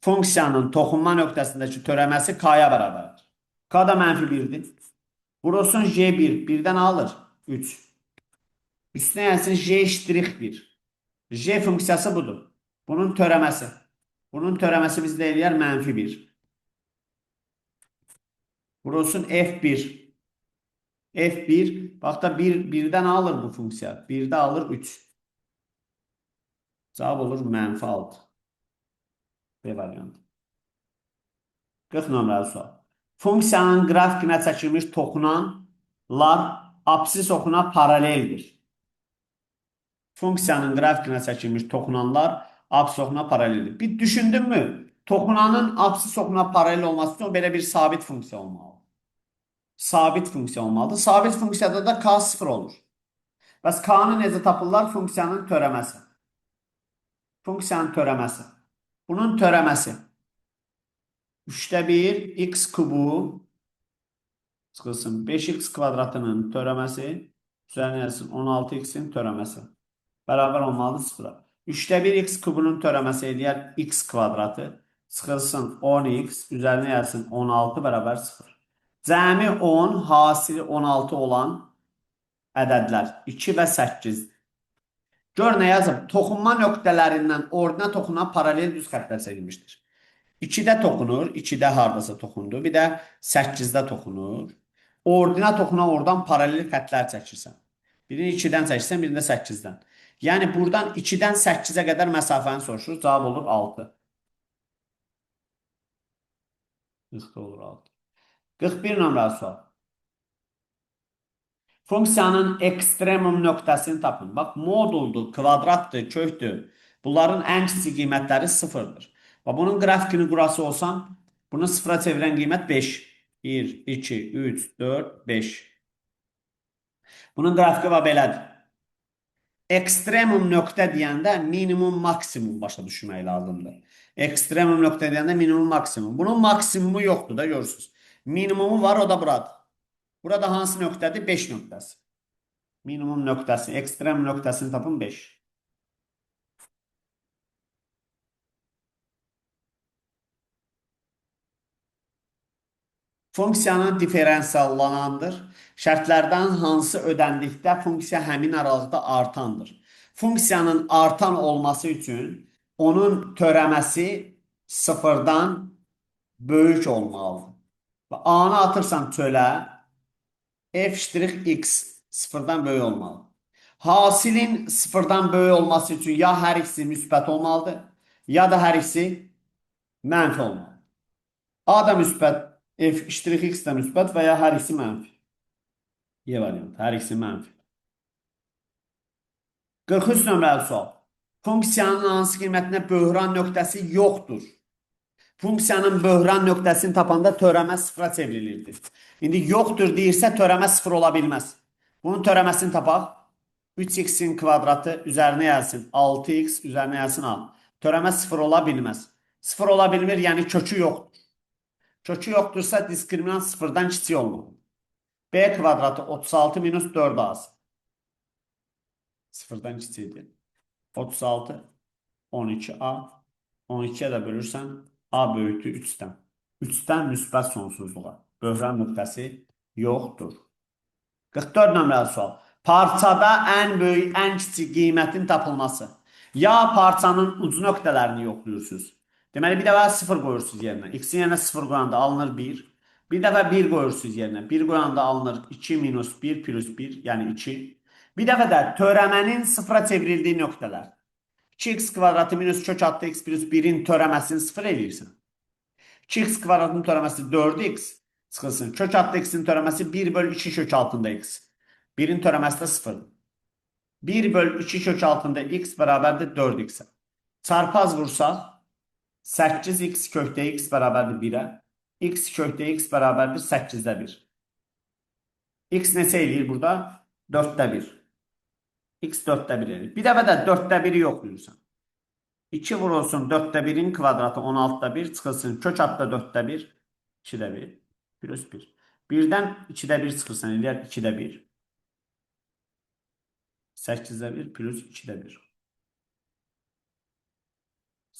Speaker 1: funksiyanın toxunma nöqtəsindəki törəməsi k-ya bərabərdir. K da -1'dir. Vurulsun j1. 1'dən alır? 3. Üstünə gəlsin j'1. J funksiyası budur. Bunun törəməsi. Bunun törəməsi bizdə eləyər -1. Vurulsun f1. F1, bax da 1'dən alır bu funksiya. 1'də alır 3. Cavab olur -6. B variantı. 40 nömrəli sual. Funksiyanın qrafikinə çəkilmiş toxunanlar absis oxuna paraleldir. Funksiyanın qrafikinə çəkilmiş toxunanlar absis oxuna paraleldir. Bir düşündünmü? Toxunanın absis oxuna paralel olması üçün o belə bir sabit funksiya olmalı. Sabit funksiya olmalıdır. Sabit funksiyada da k 0 olur. Bəs k-nı necə tapırlar? Funksiyanın törəməsi. Funksiyanın törəməsi. Bunun törəməsi 1 x kubu çıxılsın 5x kvadratının törəməsi üzərinə yazsın 16x'in törəməsi. Bərabər olmalıdır 0'a. 1 x kubunun törəməsi eləyər x kvadratı çıxılsın 10x üzərinə yazsın 16 bərabər 0. Cəmi 10, hasili 16 olan ədədlər 2 və 8. Gör nə yazıb? Toxunma nöqtələrindən ordina toxunan paralel düz xəttlər çəkilmişdir. 2'də toxunur, 2'də hardasa toxundu, bir də 8'də toxunur. Ordina toxunan oradan paralel xəttlər çəkirsən. Birini 2'dən çəkirsən, birini də 8'dən. Yəni buradan 2'dən 8'ə qədər məsafəni soruşur. Cavab olur 6. 40 olur 6. 41 nömrəli sual. Funksiyanın ekstremum nöqtəsini tapın. Bax, moduldur, kvadratdır, kökdür. Bunların ən kiçik qiymətləri 0'dır. Və bunun qrafikini qurası olsan, bunu 0'a çevirən qiymət 5. 1, 2, 3, 4, 5. Bunun qrafiki belədir. Ekstremum nöqtə deyəndə minimum maksimum başa düşmək lazımdır. Ekstremum nöqtə deyəndə minimum maksimum. Bunun maksimumu yoxdur da görürsünüz. Minimumu var, o da burada. Burada hansı nöqtədir? 5 nöqtəsi. Minimum nöqtəsi, ekstrem nöqtəsini tapın 5. Funksiyanın diferensiallanandır. Şərtlərdən hansı ödəndikdə funksiya həmin aralıqda artandır. Funksiyanın artan olması üçün onun törəməsi sıfırdan böyük olmalıdır. A-nı atırsan çölə, f'(x) sıfırdan böyük olmalı. Hasilin sıfırdan böyük olması üçün ya hər ikisi müsbət olmalıdır, ya da hər ikisi mənfi olmalıdır. A da müsbət, f'(x) də müsbət və ya hər ikisi mənfi. Y variantı, hər ikisi mənfi. 43 nömrəli sual. Funksiyanın hansı qiymətinə böhran nöqtəsi yoxdur? Funksiyanın böhran nöqtəsini tapanda törəmə sıfıra çevrilirdi. İndi yoxdur deyirsə törəmə sıfır ola bilməz. Bunun törəməsini tapaq. 3x-in kvadratı üzərinə gəlsin 6x, üzərinə gəlsin a. Törəmə sıfır ola bilməz. Sıfır ola bilmir, yəni kökü yoxdur. Kökü yoxdursa diskriminant sıfırdan kiçik olmalı. B kvadratı 36 minus 4a. Sıfırdan kiçikdir. 36, 12a. 12'ye də bölürsən, a böyükdür 3-dən. 3-dən müsbət sonsuzluğa. Böhran nöqtəsi yoxdur. 44 nömrəli sual. Parçada ən böyük, ən kiçik qiymətin tapılması. Ya parçanın ucu nöqtələrini yoxluyursunuz. Deməli, bir dəfə 0 qoyursunuz yerinə. X-in yerinə 0 qoyanda alınır 1. Bir dəfə 1 qoyursunuz yerinə. 1 qoyanda alınır 2 minus 1 plus 1, yəni 2. Bir dəfə də törəmənin sıfıra çevrildiyi nöqtələr. 2x kvadratı minus kök altı x plus 1'in törəməsini 0 eləyirsən. 2x kvadratının törəməsi 4x çıxılsın. Kök altı x'in törəməsi 1 bölü 2 kök altında x. 1'in törəməsi də 0. 1 bölü 2 kök altında x bərabərdir 4x'e. Çarpaz vursaq 8x kökdə x bərabərdir 1'ə. X kökdə x bərabərdir 8'də 1. X neçə eləyir burada? 4'də 1. X 4'də 1 eləyir. Bir dəfə də 4'də 1'i yoxlayırsan. 2 vurulsun 4'də 1'in kvadratı 16'da 1 çıxılsın. Kök altda 4'də 1, 2'də 1, plus 1. 1'dən 2'də 1 çıxırsan, eləyər 2'də 1. 8'də 1 plus 2'də 1.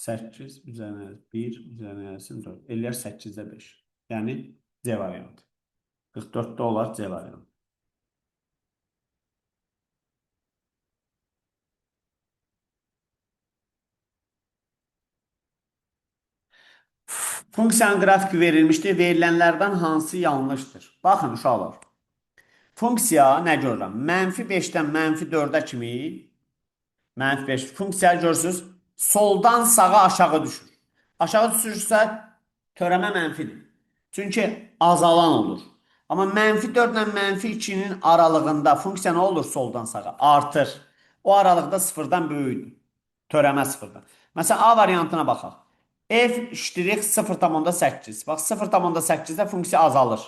Speaker 1: 8 üzərinə 1, üzərinə 4. Eləyər 8'də 5. Yəni C variantı. 44'də olar C variantı. Funksiyanın qrafiki verilmişdir. Verilənlərdən hansı yanlışdır? Baxın uşaqlar. Funksiya nə görürəm? Mənfi 5'dən mənfi 4'ə kimi mənfi 5 funksiya görürsünüz. Soldan sağa aşağı düşür. Aşağı düşürsə törəmə mənfidir. Çünki azalan olur. Amma mənfi 4 ilə mənfi 2'nin aralığında funksiya nə olur soldan sağa? Artır. O aralıqda sıfırdan böyükdür. Törəmə sıfırdan. Məsələn, A variantına baxaq. f'(0,8). Bax 0,8'də funksiya azalır.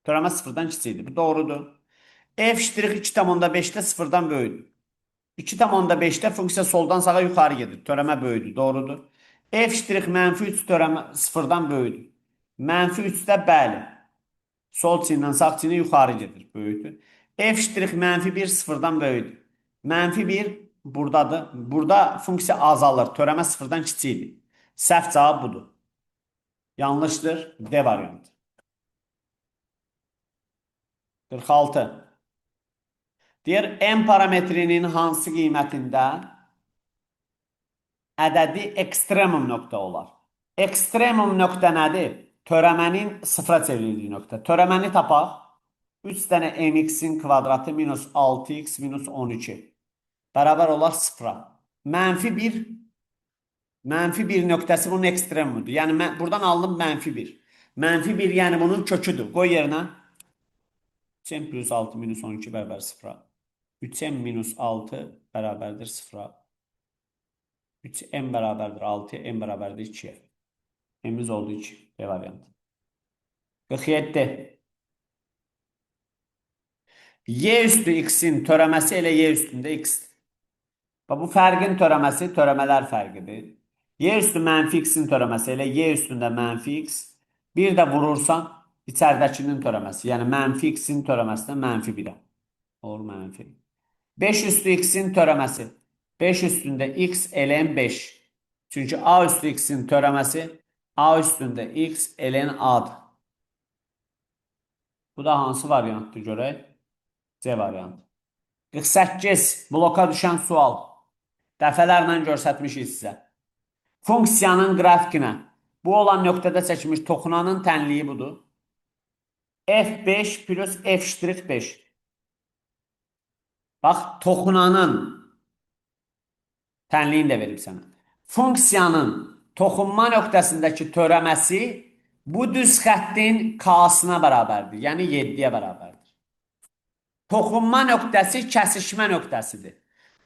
Speaker 1: Törəmə sıfırdan kiçikdir. Bu doğrudur. f'(2,5'də sıfırdan böyükdür. 2,5'də funksiya soldan sağa yuxarı gedir. Törəmə böyükdür. Doğrudur. f'-(-3) törəmə sıfırdan böyükdür. -3'də bəli. Sol çiyindən sağ çiyinə yuxarı gedir. Böyükdür. f'-(-1) sıfırdan böyükdür. -1 buradadır. Burada funksiya azalır. Törəmə sıfırdan kiçikdir. Səhv cavab budur. Yanlışdır. D variantı. 46. Deyir, M parametrinin hansı qiymətində ədədi ekstremum nöqtə olar? Ekstremum nöqtə nədir? Törəmənin sıfıra çevrildiyi nöqtə. Törəməni tapaq. 3 dənə mx'in kvadratı minus 6x minus 12. Bərabər olar sıfıra. -1 -1 nöqtəsi bunun ekstremudur. Yəni buradan alınıb -1. -1 yəni bunun köküdür. Qoy yerinə. 3m plus 6 minus 12 bərabər 0'a. 3m minus 6 bərabərdir 0'a. 3m bərabərdir 6'ya, m bərabərdir 2'yə. M'imiz oldu 2. B variantı. 47. Y üstü x'in törəməsi elə y üstündə x. Bu fərqin törəməsi törəmələr fərqidir. Y üstü mənfi x-in törəməsi elə y üstündə mənfi x. Bir də vurursan içəridəkinin törəməsi. Yəni mənfi x-in törəməsinə mənfi 1-ə. Olur mənfi. 5 üstü x-in törəməsi. 5 üstündə x elən 5. Çünki a üstü x-in törəməsi a üstündə x elən a-dır. Bu da hansı variantdır görək? C variantı. 48 bloka düşən sual. Dəfələrlə göstərmişik sizə. Funksiyanın qrafikinə bu olan nöqtədə çəkilmiş toxunanın tənliyi budur. F5 plus F'5. Bax, toxunanın tənliyini də verib sənə. Funksiyanın toxunma nöqtəsindəki törəməsi bu düz xəttin k-sına bərabərdir. Yəni 7-yə bərabərdir. Toxunma nöqtəsi kəsişmə nöqtəsidir.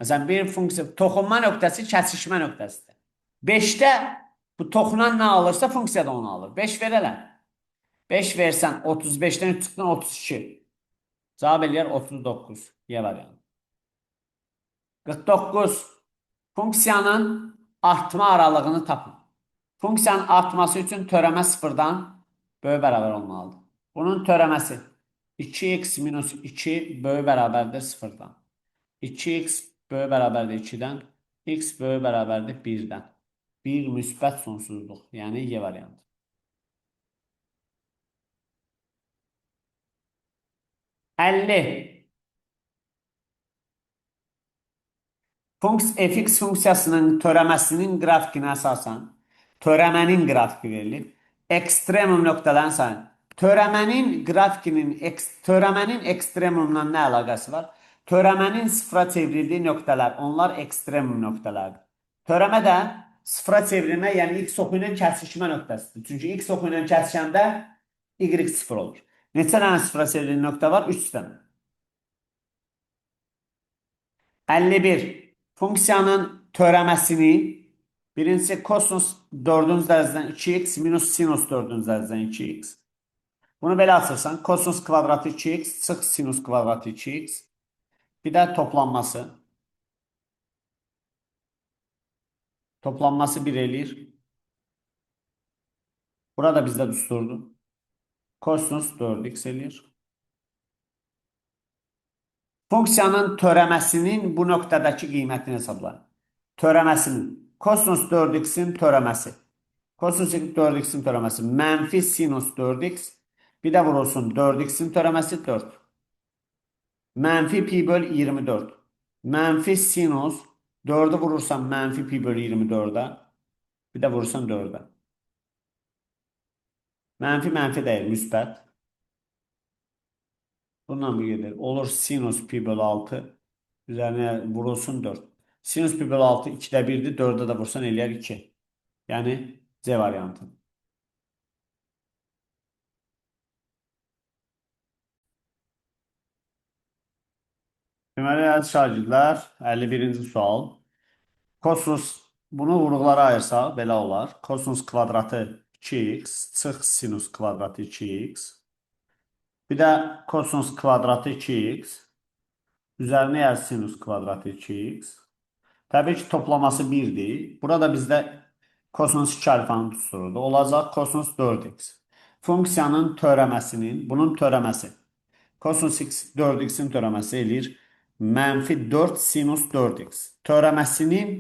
Speaker 1: Məsələn, bir funksiya toxunma nöqtəsi kəsişmə nöqtəsidir. 5-də bu toxunan nə alırsa funksiya da onu alır. 5 verələm. 5 versən 35-dən 3 çıxdan 32. Cavab eləyər 39. Y variantı. 49. Funksiyanın artma aralığını tapın. Funksiyanın artması üçün törəmə 0-dan böyük bərabər olmalıdır. Bunun törəməsi 2x minus 2 böyük bərabərdir 0-dan. 2x böyük bərabərdir 2-dən. X böyük bərabərdir 1-dən. 1 müsbət sonsuzluq. Yəni Y variantı. 50. Fx funksiyasının törəməsinin qrafikinə əsasən törəmənin qrafiki verilir. Ekstremum nöqtələrin sayı. Törəmənin ekstremumdan nə əlaqəsi var? Törəmənin sıfıra çevrildiyi nöqtələr, onlar ekstremum nöqtələrdir. Törəmə də sıfıra çevrilmə, yəni x oxu ilə kəsişmə nöqtəsidir. Çünki x oxu ilə kəsişəndə y sıfır olur. Neçə dənə sıfıra çevrildiyi nöqtə var? 3 dənə. 51. Funksiyanın törəməsini birincisi kosinus 4-cü dərəcədən 2x minus sinus 4-cü dərəcədən 2x. Bunu belə açırsan, kosinus kvadratı 2x çıx sinus kvadratı 2x. Bir də toplanması. Toplanması 1 eləyir. Burada bizdə düsturdur. Kosinus 4x eləyir. Funksiyanın törəməsinin bu nöqtədəki qiymətini hesablayın. Törəməsinin. Kosinus 4x-in törəməsi. Kosinus 4x-in törəməsi. Mənfi sinus 4x. Bir də vurulsun 4x-in törəməsi 4. Mənfi pi böl 24. Mənfi sinus 4'ü vurursan mənfi pi bölü 24'ə. Bir də vurursan 4'ə. Mənfi deyil, müsbət. Bundan bir gelir. Olur sinus pi bölü 6. Üzerine vurulsun 4. Sinus pi bölü 6 2'də 1'dir. 4'ə də vursan eləyər 2. Yəni C variantı. Deməli, əziz şagirdlər, 51-ci sual. Kosinus, bunu vurğulara ayırsaq, belə olar. Kosinus kvadratı 2x, çıx sinus kvadratı 2x. Bir də kosinus kvadratı 2x. Üzərinə yaz sinus kvadratı 2x. Təbii ki, toplaması 1'dir. Burada bizdə kosinus 2 alfanın tuturudur. Olacaq kosinus 4x. Funksiyanın törəməsinin, bunun törəməsi. Kosinus 4x'in törəməsi eləyir. Mənfi 4 sinus 4x. Törəməsinin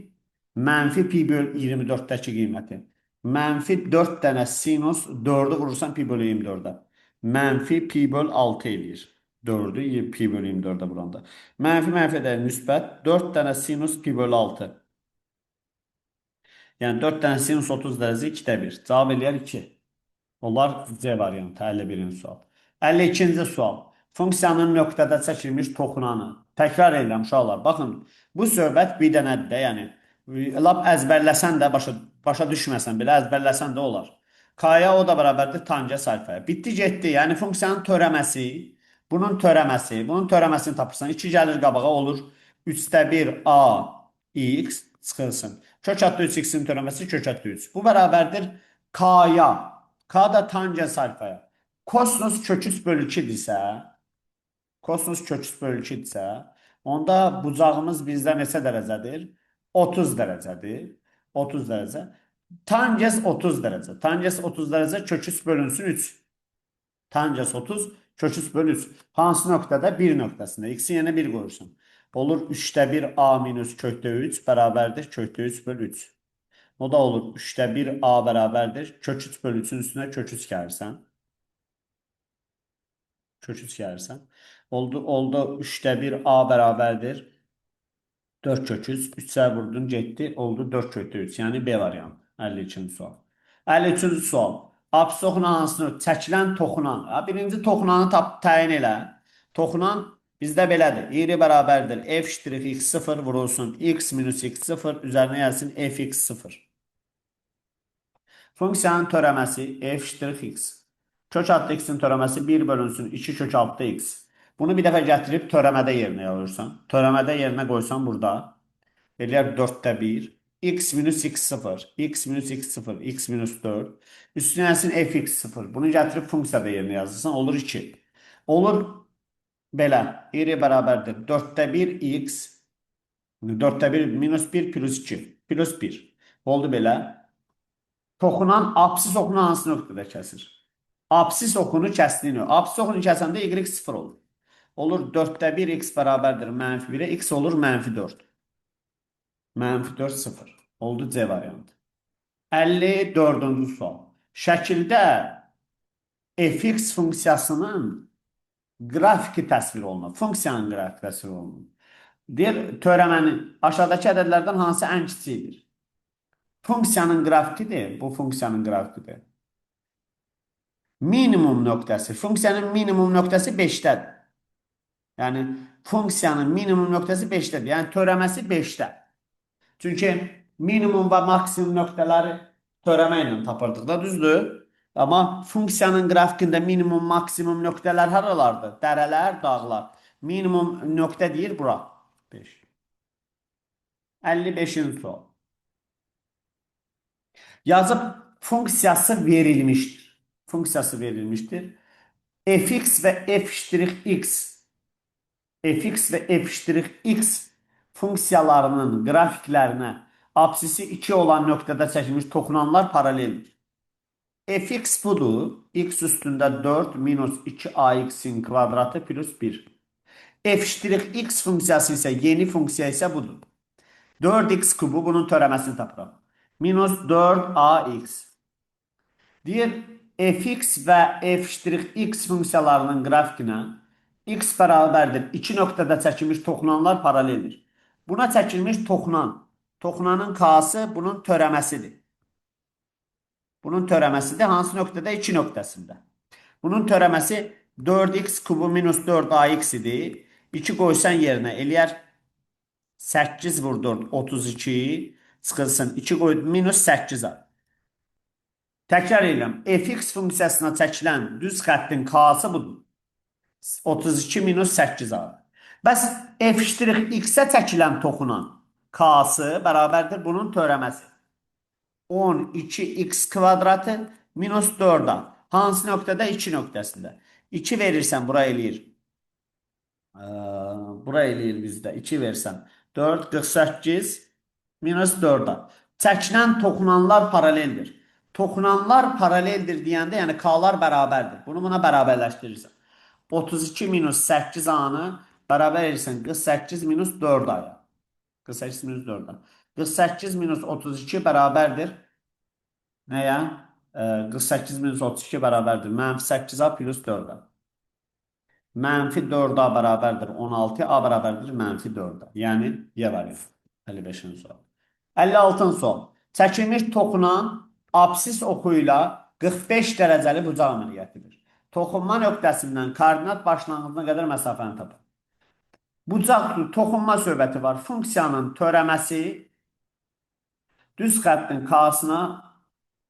Speaker 1: mənfi pi böl 24'dəki qiyməti. Mənfi 4 dənə sinus 4'ü vurursan pi böl 24'ə. Mənfi pi böl 6 eləyir. 4'ü pi böl 24'ə vuranda. Mənfi də müsbət 4 dənə sinus pi böl 6. Yəni 4 dənə sinus 30 dərəcə 2'də 1. Cavab eləyər 2. Onlar C variantı 51-ci sual. 52-ci sual. Funksiyanın nöqtədə çəkilmiş toxunanı. Təkrar edirəm uşaqlar. Baxın, bu söhbət bir dənədir də, yəni lap əzbərləsən də başa düşməsən belə əzbərləsən də olar. K-ya o da bərabərdir tangent alfaya. Bitdi getdi. Yəni funksiyanın törəməsi, bunun törəməsini tapırsan. 2 gəlir qabağa olur 3'də 1 a x çıxılsın. Kök adlı 3x'in törəməsi kök adlı 3. Bu bərabərdir k-ya. K da tangent alfaya. Kosinus kök 3 bölü 2'dirsə, kosinus kök 3 bölü 2'dirsə, Onda bucağımız bizdə neçə dərəcədir? 30 dərəcədir. 30 dərəcə. Tangens 30 dərəcə. Tangens 30 dərəcə kök 3 bölünsün 3. Tangens 30 kök 3 bölü 3. Hansı nöqtədə? 1 nöqtəsində. X-i yenə 1 qoyursan. Olur 3'də 1 a minus kökdə 3 bərabərdir kökdə 3 bölü 3. O da olur 3'də 1 a bərabərdir. Kök 3 bölü 3'ün üstünə kök 3 gəlirsən. Kök 3 gəlirsən. Oldu 3'də 1 a bərabərdir. 4 kök 3. 3'ə vurdun getdi. Oldu 4 kökdə 3. Yəni B variantı. 52-ci sual. 53-cü sual. Apsis oxunan hansını çəkilən toxunan. Birinci toxunanı təyin elə. Toxunan bizdə belədir. Y bərabərdir. F ştrix x0 vurulsun. X minus x0 üzərinə gəlsin fx0. Funksiyanın törəməsi f ştrix x. Kök altı x'in törəməsi 1 bölünsün 2 kök altı x. Bunu bir dəfə gətirib törəmədə yerinə yazırsan. Törəmədə yerinə qoysan burada. Eləyər 4'də 1. X minus x0. X minus x0. X minus 4. Üstünə gəlsin fx0. Bunu gətirib funksiyada yerinə yazırsan. Olur 2. Olur belə. Y bərabərdir. 4'də 1 x. 4'də 1 minus 1 plus 2. Plus 1. Oldu belə. Toxunan, apsis oxunu hansı nöqtədə kəsir? Apsis oxunu kəsdiyi nöqtə. Apsis oxunu kəsəndə y 0 olur. Olur 4'də 1 x bərabərdir mənfi 1'ə. X olur mənfi 4. Mənfi 4 0. Oldu C variantı. 54-cü sual. Şəkildə fx funksiyasının qrafiki təsvir olunur. Funksiyanın qrafiki təsvir olunur. Deyir, törəmənin aşağıdakı ədədlərdən hansı ən kiçiyidir? Funksiyanın qrafikidir. Bu funksiyanın qrafikidir. Minimum nöqtəsi. Funksiyanın minimum nöqtəsi 5'dədir. Yəni, funksiyanın minimum nöqtəsi 5'dədir. Yəni, törəməsi 5'də. Çünki minimum və maksimum nöqtələri törəmə ilə tapırdıq da, düzdür? Amma funksiyanın qrafikində minimum, maksimum nöqtələr haralardır? Dərələr, dağlar. Minimum nöqtə deyir bura. 5. 55-ci sual. Yazıb funksiyası verilmişdir. Funksiyası verilmişdir. Fx və f'(x) fx və f'(x) funksiyalarının qrafiklərinə apsisi 2 olan nöqtədə çəkilmiş toxunanlar paraleldir. Fx budur. X üstündə 4 minus 2ax'in kvadratı plus 1. F'(x) funksiyası isə yeni funksiya isə budur. 4x kubu bunun törəməsini tapıram. Minus 4ax. Deyir, fx və f'(x) funksiyalarının qrafikinə x bərabərdir 2 nöqtədə çəkilmiş toxunanlar paraleldir. Buna çəkilmiş toxunanın k-sı bunun törəməsidir. Bunun törəməsidir. Hansı nöqtədə? 2 nöqtəsində. Bunun törəməsi 4x kubu minus 4ax idi. 2 qoysan yerinə eləyər 8 vur 4 32 çıxılsın. 2 qoy minus 8a. Təkrar edirəm. Fx funksiyasına çəkilən düz xəttin k-sı budur. 32 minus 8a. Bəs f'(x)-ə çəkilən toxunan k-sı bərabərdir bunun törəməsi. 12x kvadratı minus 4a. Hansı nöqtədə? 2 nöqtəsində. 2 verirsən bura eləyir. Bura eləyir bizdə. 2 versən. 4, 48 minus 4a. Çəkilən toxunanlar paraleldir. Toxunanlar paraleldir deyəndə, yəni k-lar bərabərdir. Bunu buna bərabərləşdirirsən. 32 minus 8a-nı bərabər edirsən 48 minus 4a-ya. 48 minus 4a. 48 minus 32 bərabərdir. Nəyə? 48 minus 32 bərabərdir. Mənfi 8a plus 4a. Mənfi 4a bərabərdir 16, a bərabərdir mənfi 4a. Yəni, Y variantı. 55-ci sual. 56-cı sual. Çəkilmiş toxunan apsis oxu ilə 45 dərəcəli bucaq əməliyyətidir. Toxunma nöqtəsindən koordinat başlanğıcına qədər məsafəni tapın. Bucaq toxunma söhbəti var. Funksiyanın törəməsi düz xəttin k-sına,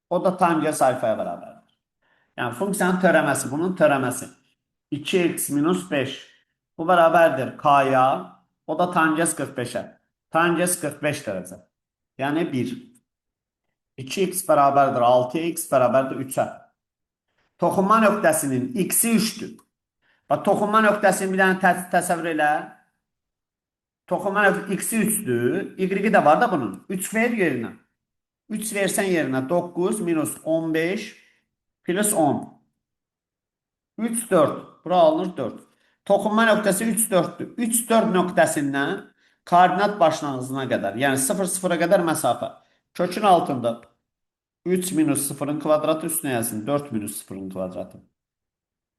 Speaker 1: o da tangens alfaya bərabərdir. Yəni, funksiyanın törəməsi, bunun törəməsi 2x minus 5. Bu bərabərdir k-ya, o da tangens 45'ə. Tangens 45 dərəcə. Yəni 1. 2x bərabərdir 6x bərabərdir 3'ə. Toxunma nöqtəsinin x-i 3'dür. Toxunma nöqtəsini bir dənə təsəvvür elə. Toxunma x'i 3'dür. Y de var da bunun. 3 ver yerine. 3 versen yerine 9 minus 15 plus 10. 3, 4. Bura alınır 4. Toxunma nöqtəsi 3, 4'dür. 3, 4 nöqtəsindən koordinat başlanğıcına qədər, yəni 0, 0-a qədər məsafə. Kökün altında 3 minus 0'ın kvadratı üstüne yazsın. 4 minus 0'ın kvadratı.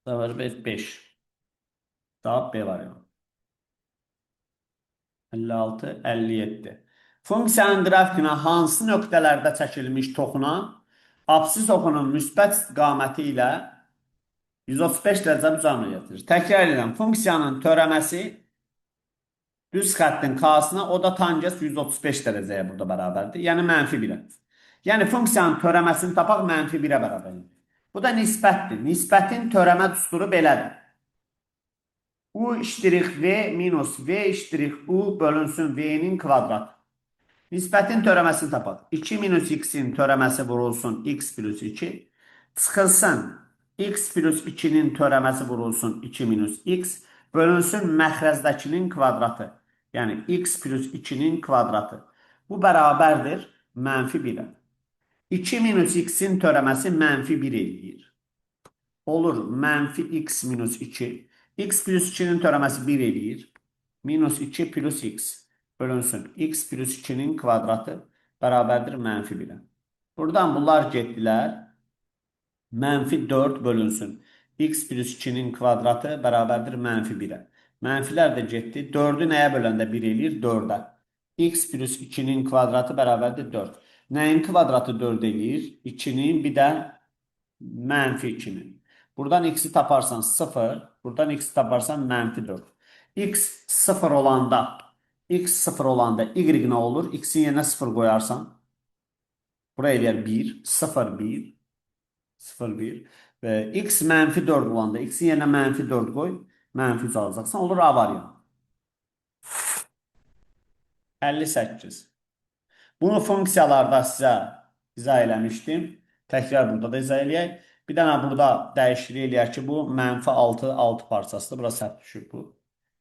Speaker 1: Var 5. Cevap B variantı. 56, 57. Funksiyanın qrafikinə hansı nöqtələrdə çəkilmiş toxunan absis oxunun müsbət istiqaməti ilə 135 dərəcə düzəlmə gətirir. Təkrar edirəm. Funksiyanın törəməsi düz xəttin k-sına, o da tangens 135 dərəcəyə burada bərabərdir. Yəni mənfi 1-ə. Yəni funksiyanın törəməsini tapaq mənfi 1-ə bərabərdir. Bu da nisbətdir. Nisbətin törəmə düsturu belədir. U iştirik V minus V iştirik U bölünsün V'nin kvadratı. Nisbətin törəməsini tapaq. 2 minus x'in törəməsi vurulsun x plus 2. Çıxılsın x plus 2'nin törəməsi vurulsun 2 minus x. Bölünsün məxrəzdəkinin kvadratı. Yəni x plus 2'nin kvadratı. Bu bərabərdir mənfi 1'ə. 2 minus x'in törəməsi mənfi 1 eləyir. Olur mənfi x minus 2. X plus 2'nin törəməsi 1 eləyir. Minus 2 plus x bölünsün. X plus 2'nin kvadratı bərabərdir mənfi 1'ə. Buradan bunlar getdilər. Mənfi 4 bölünsün. X plus 2'nin kvadratı bərabərdir mənfi 1'ə. Mənfilər də getdi. 4'ü nəyə böləndə 1 eləyir? 4'ə. X plus 2'nin kvadratı bərabərdir 4. Nəyin kvadratı 4 eləyir? 2'nin bir də mənfi 2'nin. Buradan x'i taparsan 0. Buradan x'i taparsan mənfi 4. X 0 olanda y ne olur? X'in yerine 0 koyarsan buraya eləyər 1. 0, 1. 0, 1. Və x mənfi 4 olanda x'in yerine mənfi 4 koy. Mənfi 3 alacaqsan. Olur A variantı. 58. Bunu funksiyalarda sizə izah eləmişdim. Təkrar burada da izah eləyək. Bir dənə burada dəyişiklik eləyək ki, bu mənfi 6, 6 parçasıdır. Burası səhv düşür bu.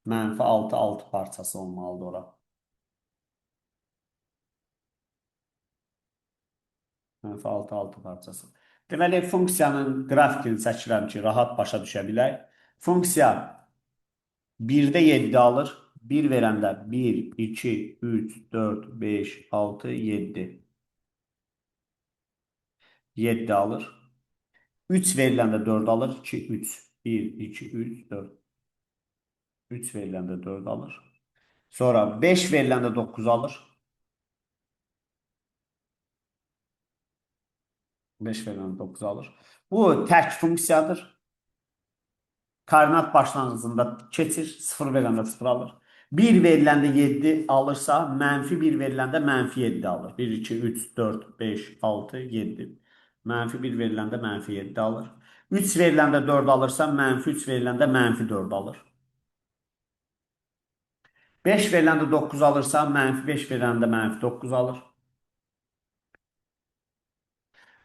Speaker 1: Mənfi 6, 6 parçası olmalıdır ora. Mənfi 6, 6 parçası. Deməli, funksiyanın qrafikini çəkirəm ki, rahat başa düşə bilək. Funksiya 1'də 7 alır. 1 verəndə 1, 2, 3, 4, 5, 6, 7. 7 alır. 3 veriləndə 4 alır. 2, 3. 1, 2, 3, 4. 3 veriləndə 4 alır. Sonra 5 veriləndə 9 alır. 5 veriləndə 9 alır. Bu tək funksiyadır. Koordinat başlanğıcında keçir. 0 veriləndə 0 alır. 1 veriləndə 7 alırsa, mənfi 1 veriləndə mənfi 7 alır. 1, 2, 3, 4, 5, 6, 7. Mənfi 1 veriləndə mənfi 7 alır. 3 veriləndə 4 alırsa, mənfi 3 veriləndə mənfi 4 alır. 5 veriləndə 9 alırsa, mənfi 5 veriləndə mənfi 9 alır.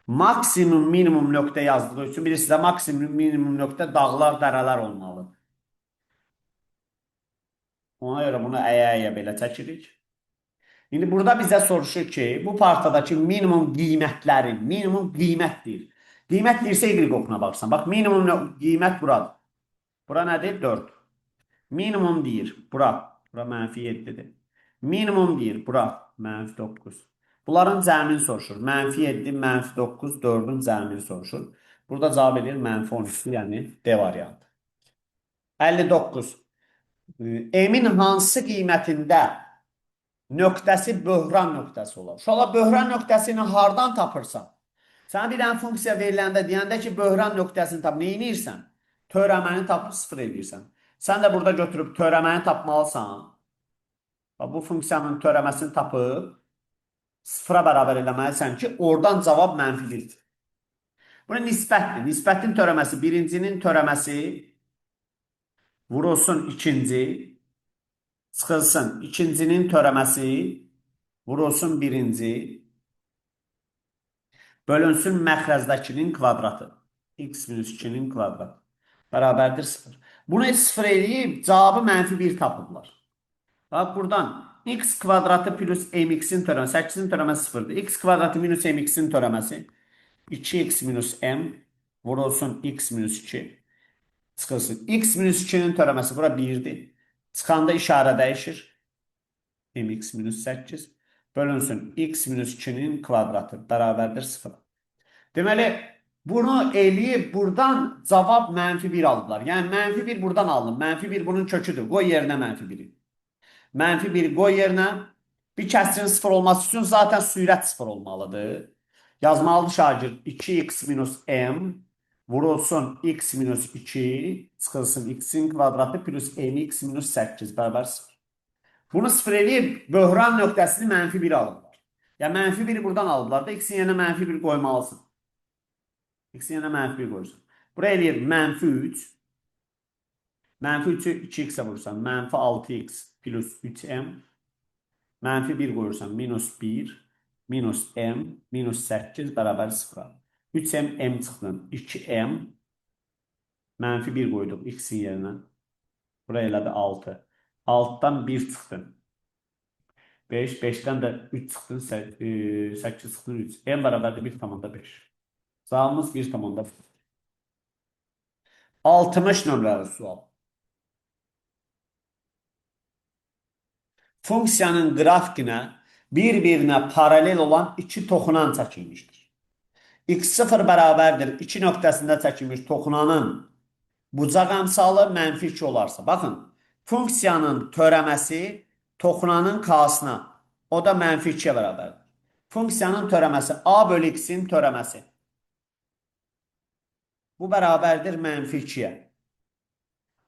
Speaker 1: Maksimum minimum nöqtə yazdığı üçün bilirsiniz, maksimum minimum nöqtə dağlar, dərələr olmalıdır. Ona görə bunu əyə-əyə belə çəkirik. İndi burada bizə soruşur ki, bu partadakı minimum qiymətlərin, minimum qiymət deyir. Qiymət deyirsə y oxuna baxırsan. Bax, minimum qiymət buradır. Bura nədir? 4. Minimum deyir, bura. Bura mənfi 7'dir. Minimum deyir, bura. Mənfi 9. Bunların cəmini soruşur. Mənfi 7, mənfi 9, 4'ün cəmini soruşur. Burada cavab edir mənfi 12, yəni D variantı. 59. M-in hansı qiymətində nöqtəsi böhran nöqtəsi olur? Uşaqlar, böhran nöqtəsini hardan tapırsan? Sana bir dənə funksiya veriləndə deyəndə ki, böhran nöqtəsini tap, neyini edirsən? Törəməni tapıb 0 edirsən. Sən də burada götürüb törəməni tapmalısan. Bu funksiyanın törəməsini tapıb 0'a bərabər eləməlisən ki, oradan cavab mənfi 1'dir. Bu nisbətdir. Nisbətin törəməsi birincinin törəməsi vurulsun ikinci, çıxılsın ikincinin törəməsi vurulsun birinci, bölünsün məxrəzdəkinin kvadratı. X minus 2'nin kvadratı. Bərabərdir 0. Bunu 0 eləyib, cavabı mənfi 1 tapıblar. Bax buradan x kvadratı plus mx'in törəməsi 8'in törəməsi 0'dır. X kvadratı minus mx'in törəməsi 2x minus m vurulsun x minus 2 çıxılsın. X minus 2'nin törəməsi bura 1'dir. Çıxanda işarə dəyişir. Mx minus 8 bölünsün x minus 2'nin kvadratı bərabərdir 0. Deməli, bunu eləyib buradan cavab -1 alıblar. Yəni -1 buradan alınıb. -1 bunun köküdür. Qoy yerinə -1'i. -1 qoy yerinə. Bir kəsrin 0 olması üçün zaten sürət 0 olmalıdır. Yazmalıdır şagird 2x minus m vurulsun x minus 2 çıxılsın x'in kvadratı plus mx minus 8 bərabər 0. Bunu 0 eləyib böhran nöqtəsini -1 alıblar. Yəni -1 buradan alıblar da x'in yerinə -1 qoymalısın. X'in yerinə -1 qoyursun. Buraya eləyir -3. -3'ü 2x'e vurursan -6x plus 3m. -1 qoyursan -1 minus m minus 8 bərabər 0. 3m m çıxdın 2m. -1 qoyduq x'in yerinə. Buraya elədi 6. 6'dan 1 çıxdın. 5. 5'ten de 3 çıxdın. 8 çıxdın 3. M bərabərdir 1,5. Cavabımız 1,5. 60 nömrəli sual. Funksiyanın qrafikinə bir-birinə paralel olan iki toxunan çəkilmişdir. x0 bərabərdir 2 nöqtəsində çəkilmiş toxunanın bucaq əmsalı -2 olarsa. Baxın, funksiyanın törəməsi toxunanın k-sına, o da -2'ye bərabərdir. Funksiyanın törəməsi a bölü x'in törəməsi. Bu bərabərdir -2'ye.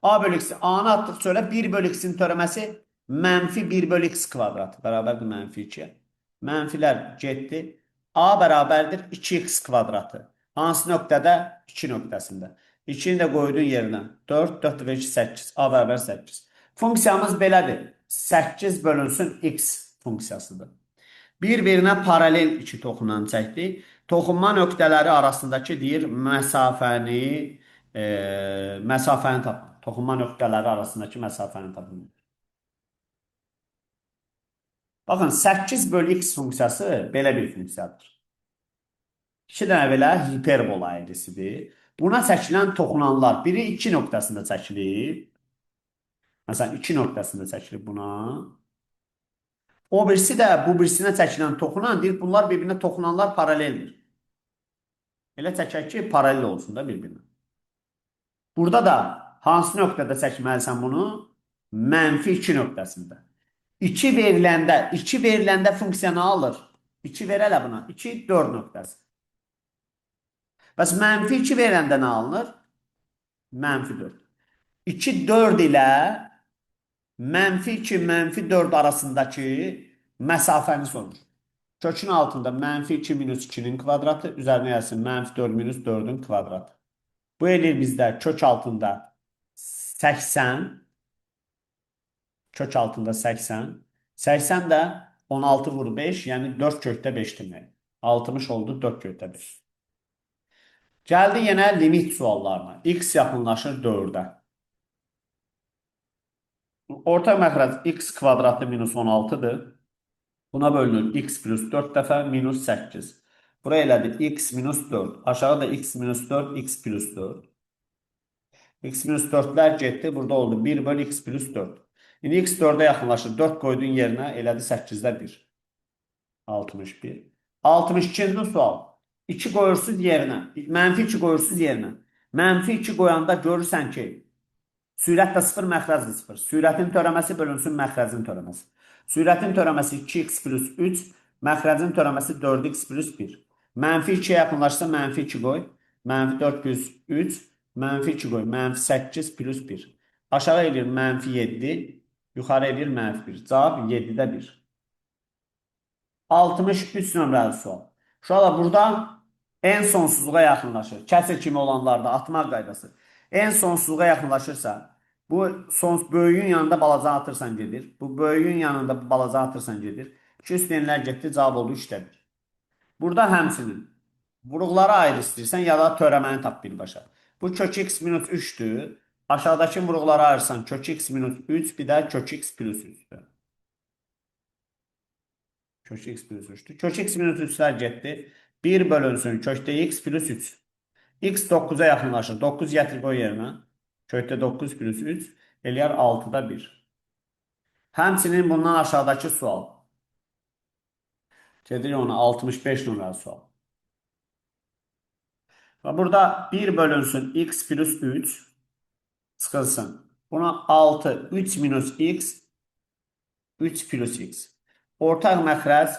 Speaker 1: A bölü x, a'nı atdıq çölə 1 bölü x'in törəməsi -1 bölü x kvadratı bərabərdir -2'ye. Mənfilər getdi. A bərabərdir 2x kvadratı. Hansı nöqtədə? 2 nöqtəsində. 2'ni də qoydun yerinə. 4, 4 və 2, 8. A bərabər 8. Funksiyamız belədir. 8 bölünsün x funksiyasıdır. Bir-birinə paralel iki toxunan çəkdik. Toxunma nöqtələri arasındakı deyir məsafəni tapın. Toxunma nöqtələri arasındakı məsafəni tapın. Baxın, 8 bölü x funksiyası belə bir funksiyadır. 2 dənə belə hiperbola eğrisidir. Buna çəkilən toxunanlar biri 2 nöqtəsində çəkilir. Məsələn, 2 nöqtəsində çəkilir buna. O birisi də bu birisinə çəkilən toxunan deyir, bunlar bir-birinə toxunanlar paraleldir. Elə çəkək ki, paralel olsun da bir-birinə. Burada da hansı nöqtədə çəkməlisən bunu? -2 nöqtəsində. 2 veriləndə funksiya nə alır? 2 ver elə buna. 2, 4 nöqtəsi. Bəs -2 veriləndə nə alınır? -4. 2, 4 ilə -2, -4 arasındakı məsafəni sorur. Kökün altında -2 minus 2'nin kvadratı, üzərinə yazsın -4 minus 4'ün kvadratı. Bu eləyir bizdə kök altında 80. Kök altında 80. 80 də 16 vur 5, yəni 4 kökdə 5 demək. 60 oldu 4 kökdə 5. Gəldi yenə limit suallarına. X yaxınlaşır 4'ə. Orta məxrəc x kvadratı minus 16'dır. Buna bölünür x plus 4 dəfə minus 8. Buraya elədi x minus 4. Aşağıda x minus 4, x plus 4. X minus 4'lər getdi. Burada oldu 1 bölü x plus 4. İndi x 4'ə yaxınlaşır. 4 qoydun yerinə elədi 8'də 1. 61. 62-ci sual. 2 qoyursuz yerinə. -2 qoyursuz yerinə. -2 qoyanda görürsən ki, sürət də 0, məxrəc də 0. Sürətin törəməsi bölünsün məxrəcin törəməsi. Sürətin törəməsi 2x plus 3, məxrəcin törəməsi 4x plus 1. -2'ye yaxınlaşsa -2 qoy. -4 plus 3, -2 qoy. -8 plus 1. Aşağı eləyir -7, yuxarı eləyir -1. Cavab 7'də 1. 63 nömrəli sual. Uşaqlar burada en sonsuzluğa yaxınlaşır. Kəsir kimi olanlarda atmaq qaydası. En sonsuzluğa yaxınlaşırsa, bu böyüyün yanında balaca atırsan gedir. Bu böyüyün yanında balaca atırsan gedir. 2 üstünlər getdi, cavab oldu 3'də 1. Burada həmsinin vuruqları ayrı istəyirsən ya da törəməni tap birbaşa. Bu kök x minus 3'dür. Aşağıdakı vuruqları ayırsan kök x minus 3, bir də kök x plus 3'dür. Kök x plus 3'tür. Kök x minus 3'lər getdi. 1 bölünsün kökdə x plus 3. X 9'a yaxınlaşır. 9 gətir qoy yerinə. Kökdə 9 plus 3 eləyər 6'da 1. Həmçinin bundan aşağıdakı sual. Gedirik ona 65 numaralı sual. Və burada 1 bölünsün x plus 3 çıxılsın. Buna 6, 3 minus x, 3 plus x. Ortaq məxrəc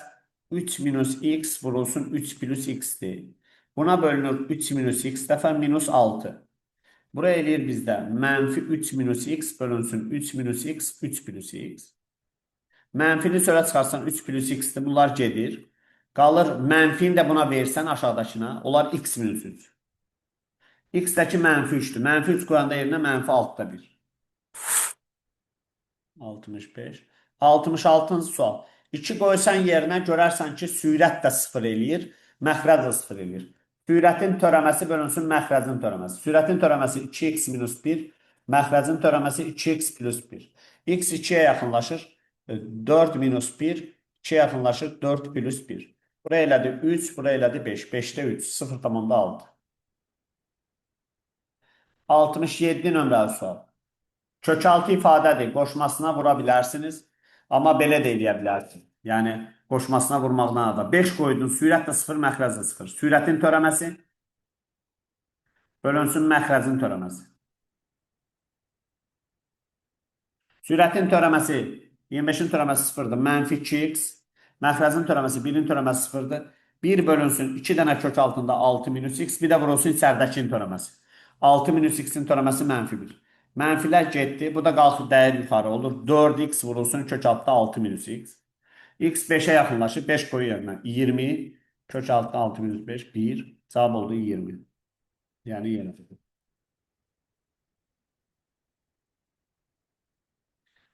Speaker 1: 3 minus x vurulsun 3 plus x-dir. Buna bölünür 3 minus x dəfə minus 6. Buraya eləyir bizdə mənfi 3 minus x bölünsün 3 minus x, 3 plus x. Mənfini sonra çıxarsan 3 plus x-dir. Bunlar gedir. Qalır mənfini də buna versən aşağıdakına. Onlar x minus 3. X-dəki mənfi 3'dür. Mənfi 3 qoyanda yerinə mənfi 6'da 1. 65. 66-cı sual. 2 qoysan yerinə görərsən ki, sürət də 0 eləyir, məxrəc də 0 eləyir. Sürətin törəməsi bölünsün məxrəcin törəməsi. Sürətin törəməsi 2x minus 1, məxrəcin törəməsi 2x plus 1. X 2'yə yaxınlaşır, 4 minus 1, 2'yə yaxınlaşır, 4 plus 1. Buraya elədi 3, buraya elədi 5. 5'də 3, 0,6. 67 nömrəli sual. Kökaltı ifadədir. Qoşmasına vura bilərsiniz. Amma belə də eləyə bilərsiniz. Yəni, qoşmasına vurmaqdan da. 5 qoydun, sürət də 0, məxrəc də 0. Sürətin törəməsi bölünsün məxrəcin törəməsi. Sürətin törəməsi 25'in törəməsi 0'dır. Mənfi 2x. Məxrəcin törəməsi 1'in törəməsi 0'dır. 1 bölünsün 2 dənə kök altında 6 minus x. Bir də vurulsun içəridəkinin törəməsi. 6 minus x-in törəməsi mənfi 1. Mənfilər getdi. Bu da qalxır dəyər yuxarı olur. 4x vurulsun kök altında 6 minus x. X 5'ə yaxınlaşır. 5 qoyu yerinə. 20. Kök altında 6 minus 5. 1. Cavab oldu 20. Yəni yenə.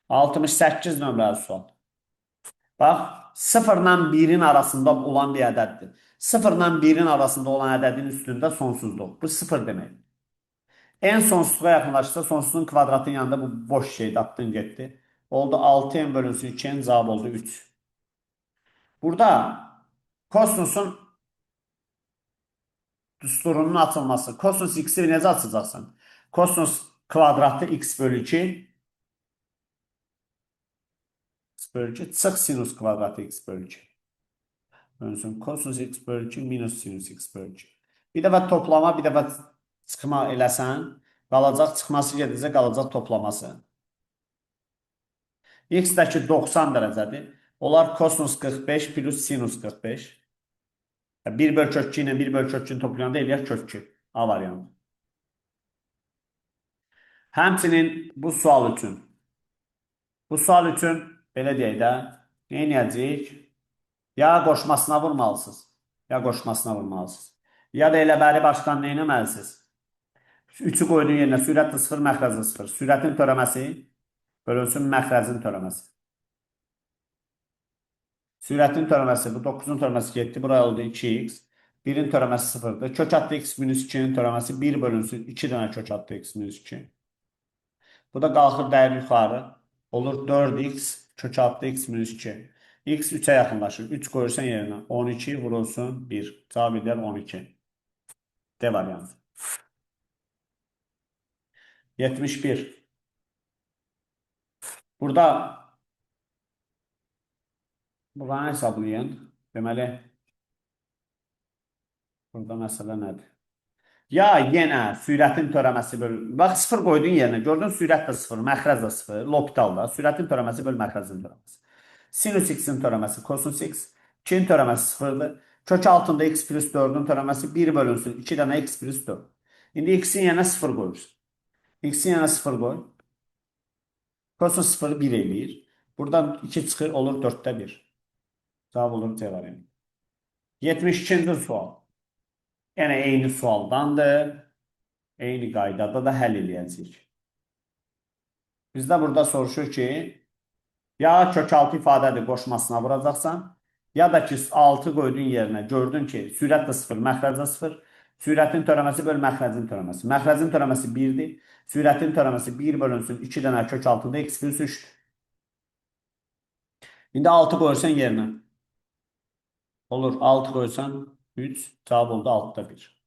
Speaker 1: 68 nömrəli sual. Bax, 0 ilə 1'in arasında olan bir ədəddir. 0 ilə 1'in arasında olan ədədin üstündə sonsuzluq. Bu 0 demək. En sonsuzluğa yaxınlaşırsa sonsuzluğun kvadratın yanında bu boş şeydi, attın getdi. Oldu 6n bölünsün 2n, cavab oldu 3. Burada kosinüsün düsturunun açılması. Kosinüs x'i necə açacaqsan? Kosinüs kvadratı x bölü 2 x bölü 2 çıx sinüs kvadratı x bölü 2. Bölünsün kosinüs x bölü 2 minus sinüs x bölü 2. Bir dəfə toplama, bir dəfə çıxma eləsən, qalacaq çıxması gedəcək, qalacaq toplaması. X-dəki 90 dərəcədir. Onlar kosinus 45 plus sinus 45. 1 bölü kök 2 ilə 1 bölü kök 2'ni toplayanda eləyər kök 2. A variantı. Həmçinin bu sual üçün belə deyək də, nə edəcəyik? Ya qoşmasına vurmalısınız, ya qoşmasına vurmalısınız. Ya da elə bəri başdan nə etməlisiniz? 3'ü qoyduğun yerinə sürət 0, məxrəc 0. Sürətin törəməsi bölünsün məxrəcin törəməsi. Sürətin törəməsi, bu 9'un törəməsi getdi. Buraya oldu 2x. 1'in törəməsi 0'dır. Kök altı x minus 2'nin törəməsi 1 bölünsün 2 dənə kök altı x minus 2. Bu da qalxır dəyər yuxarı. Olur 4x kök altı x minus 2. X 3'ə yaxınlaşır. 3 qoyursan yerinə. 12 vurulsun 1. Cavab edər 12. D variantı. 71. Burada buranı hesablayın. Deməli, burada məsələ nədir? Ya yenə sürətin törəməsi böl. Bax 0 qoydun yerinə. Gördün sürət də 0, məxrəc də 0, l'hopitalda. Sürətin törəməsi böl məxrəcin törəməsi. Sinus x-in törəməsi kosinus x. 2'in törəməsi 0'dır. Kök altında x plus 4'ün törəməsi 1 bölünsün 2 dənə x plus 4. İndi x-in yerine 0 qoyursun. X-in yerine 0 qoy. Kosinus 0'ı 1 eləyir. Buradan 2 çıxır, olur 4'də 1. Cavab olur C variantı. 72-ci sual. Yəni eyni sualdandır. Eyni qaydada da həll eləyəcəyik. Bizdə burada soruşur ki, ya kök altı ifadədir qoşmasına vuracaqsan, ya da ki 6 qoydun yerinə gördün ki, sürət də 0, məxrəc də 0. Sürətin törəməsi böl məxrəcin törəməsi. Məxrəcin törəməsi 1'dir. Sürətin törəməsi 1 bölünsün 2 dənə kök altında x plus 3'dür. İndi 6 qoyursan yerinə. Olur 6 koysan 3. Cevap oldu 6'da 1.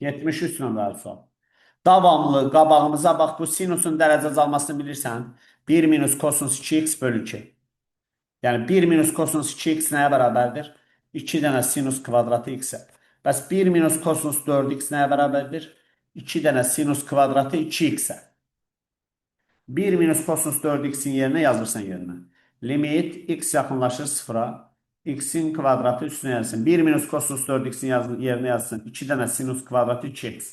Speaker 1: 73 nömrəli sual. Davamlı qabağımıza bax bu sinusun dərəcə azalmasını bilirsən. 1 minus kosinus 2x bölü 2. Yəni 1 minus kosinus 2x nəyə bərabərdir? 2 dənə sinus kvadratı x-ə. Bəs 1 minus kosinus 4x nəyə bərabərdir? 2 dənə sinus kvadratı 2x-ə. 1 minus kosinus 4x'in yerinə yazırsan yerinə. Limit x yaxınlaşır sıfıra. X'in kvadratı üstünə yazsın. 1 minus kosinus 4x'in yerinə yazsın. 2 dənə sinus kvadratı 2x.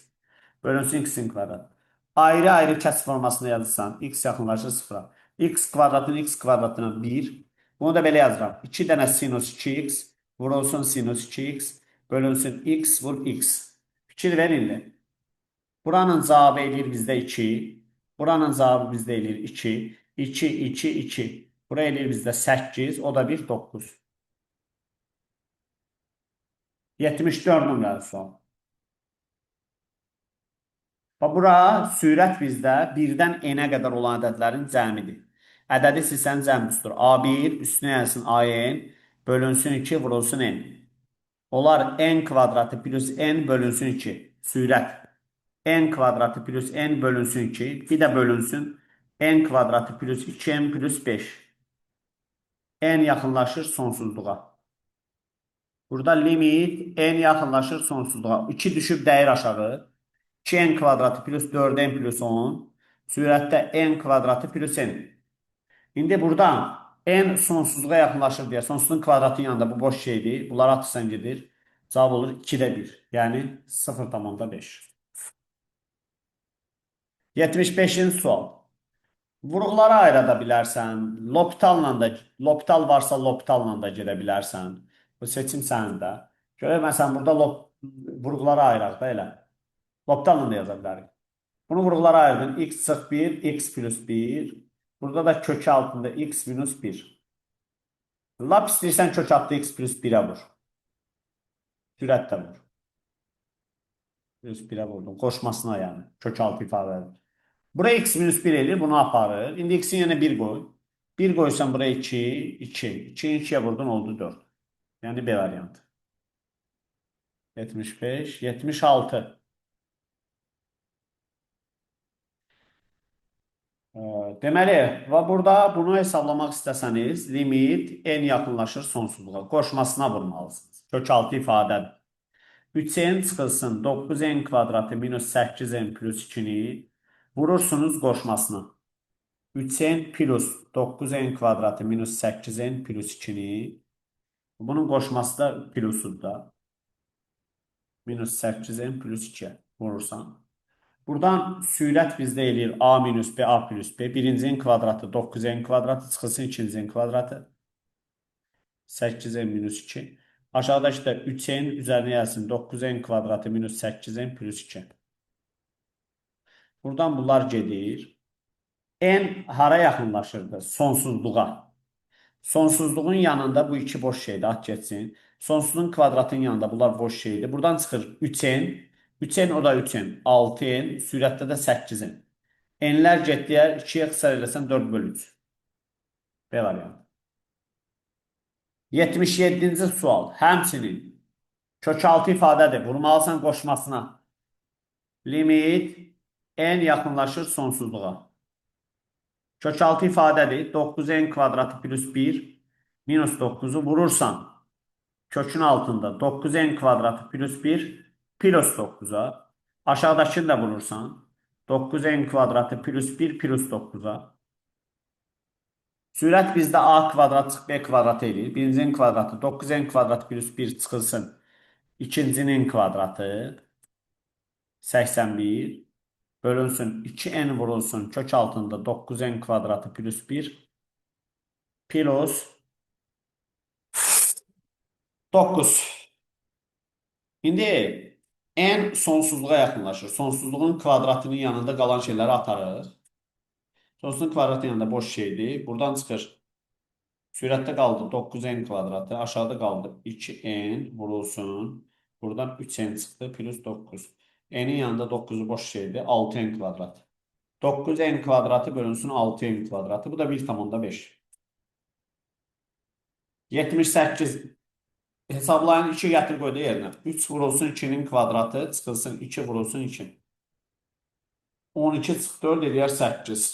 Speaker 1: Bölünsün x'in kvadratı. Ayrı-ayrı kəsr formasında yazırsan. X yaxınlaşır sıfıra. X kvadratın x kvadratına 1. Bunu da belə yazıram. 2 dənə sinus 2x vurulsun sinus 2x bölünsün x vur x. Fikir verin. Buranın cavabı eləyir bizdə 2. Buranın cavabı bizdə eləyir 2. 2, 2, 2. Buraya eləyir bizdə 8. O da bir 9. 74 nömrəli sual. Bura sürət bizdə 1-dən n-ə qədər olan ədədlərin cəmidir. Ədədi silsən cəmdüzdür. A1 üstünə yazsın AN bölünsün 2 vurulsun n. Onlar n kvadratı plus n bölünsün 2. Sürət. N kvadratı plus n bölünsün 2. Bir de bölünsün n kvadratı plus 2n plus 5. N yaxınlaşır sonsuzluğa. Burada limit n yaxınlaşır sonsuzluğa. 2 düşüb dəyir aşağı. 2n kvadratı plus 4n plus 10. Sürətdə n kvadratı plus n. İndi buradan n sonsuzluğa yaxınlaşır deyə sonsuzluğun kvadratının yanında bu boş şeydir. Bunları atırsan gedir. Cavab olur 2'də 1. Yəni 0,5. 75-ci sual. Vurğuları ayırada bilərsən. Loptal varsa loptalla da gedə bilərsən. Bu seçim səndə. Görə məsələn burada vurğuları ayıraq da elə. Loptalla da yaza bilərik. Bunu vurğulara ayırdın. X çıx 1, x plus 1. Burada da kökü altında x minus 1. Lap istəyirsən kök altında x plus 1'ə vur. Sürətlə vur. Plus 1'ə vurdum. Qoşmasına yəni. Kök altı ifadədir. Buraya x minus 1 elir. Bunu aparır. İndi x'in yerine 1 koy. 1 koysan buraya 2. 2. 2'yi 2'ye vurdun oldu 4. Yani B variantı. 75. 76. Deməli, və burada bunu hesablamaq istəsəniz, limit n yaxınlaşır sonsuzluğa. Qoşmasına vurmalısınız. Kök altı ifadədir. 3n çıxılsın 9n kvadratı minus 8n plus 2'ni vurursunuz qoşmasına. 3n plus 9n kvadratı minus 8n plus 2'ni bunun qoşması da plusudur da. Minus 8n plus 2 vurursan. Buradan sürət bizdə eləyir a minus b, a plus b. Birincinin kvadratı 9n kvadratı çıxılsın ikincinin kvadratı. 8n minus 2. Aşağıdakı da 3n üzərinə yazsın 9n kvadratı minus 8n plus 2. Buradan bunlar gedir. N hara yaxınlaşırdı? Sonsuzluğa. Sonsuzluğun yanında bu iki boş şeydir. At geçsin. Sonsuzluğun kvadratının yanında bunlar boş şeydir. Buradan çıxır 3n. 3n o da 3n. 6n. Sürətdə də 8n. N'lər getdiyər 2'yə qısar eləsən 4 bölü 3. B variantı. 77-ci sual. Həmçinin kök altı ifadədir. Vurmalısan qoşmasına. Limit n yaxınlaşır sonsuzluğa. Kök altı ifadədir. 9n kvadratı plus 1 minus 9'u vurursan kökün altında 9n kvadratı plus 1 plus 9'a. Aşağıdakini de vurursan 9n kvadratı plus 1 plus 9'a. Sürət bizdə a kvadrat çıx b kvadrat eləyir. Birincinin kvadratı 9n kvadratı plus 1 çıxılsın. İkincinin kvadratı 81 bölünsün 2n vurulsun kök altında 9n kvadratı plus 1 plus 9. İndi n sonsuzluğa yaxınlaşır. Sonsuzluğun kvadratının yanında qalan şeyləri atarıq. Sonsuzluğun kvadratının yanında boş şeydir. Buradan çıxır. Sürətdə qaldı 9n kvadratı. Aşağıda qaldı 2n vurulsun. Buradan 3n çıxdı plus 9. N'in yanında 9'u boş şeydir. 6n kvadrat. 9n kvadratı bölünsün 6n kvadratı. Bu da 1,5. 78 hesablayın 2 gətir qoydu yerinə. 3 vurulsun 2'nin kvadratı çıxılsın 2 vurulsun 2. 12 çıx 4 eləyər 8.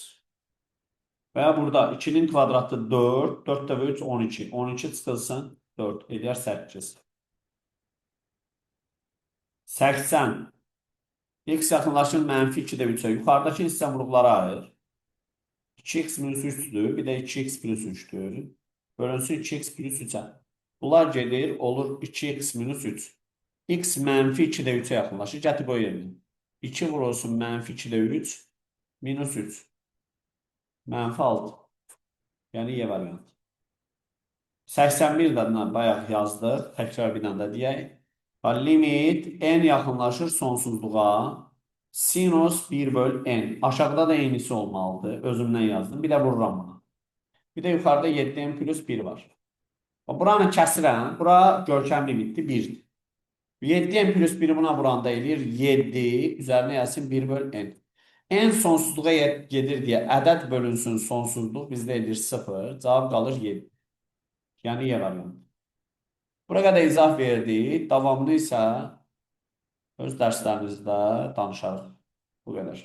Speaker 1: Və burada 2'nin kvadratı 4, 4 də 3 12. 12 çıxılsın 4 eləyər 8. 80 x yaxınlaşır mənfi 2-də 3-ə. Yuxarıdakı hissə vurğulara ayır. 2x minus 3'dür. Bir de 2x plus 3'dür. Bölünsün 2x plus 3'e. Bunlar gelir olur 2x minus 3. X mənfi 2'də 3'e yaxınlaşır. Gətir qoy yerinə. 2 vurulsun mənfi 2'də 3 minus 3. Mənfi 6. Yəni Y variantı. 81 də bayaq yazdıq. Təkrar bir dənə də deyək. Limit n yaxınlaşır sonsuzluğa. Sinus 1 böl n. Aşağıda da enisi olmalıdır. Özümdən yazdım. Bir də vururam buna. Bir də yuxarıda 7n plus 1 var. Buranı kəsirəm. Bura görkəm limitdir 1'dir. 7n plus 1'i buna vuranda eləyir 7. Üzərinə yazsın 1 böl n. N sonsuzluğa gedir deyə ədəd bölünsün sonsuzluq bizdə eləyir 0. Cavab qalır 7. Yəni Y variantı. Bura qədər izah verdik. Davamlı isə öz dərslərimizdə danışarıq. Bu qədər.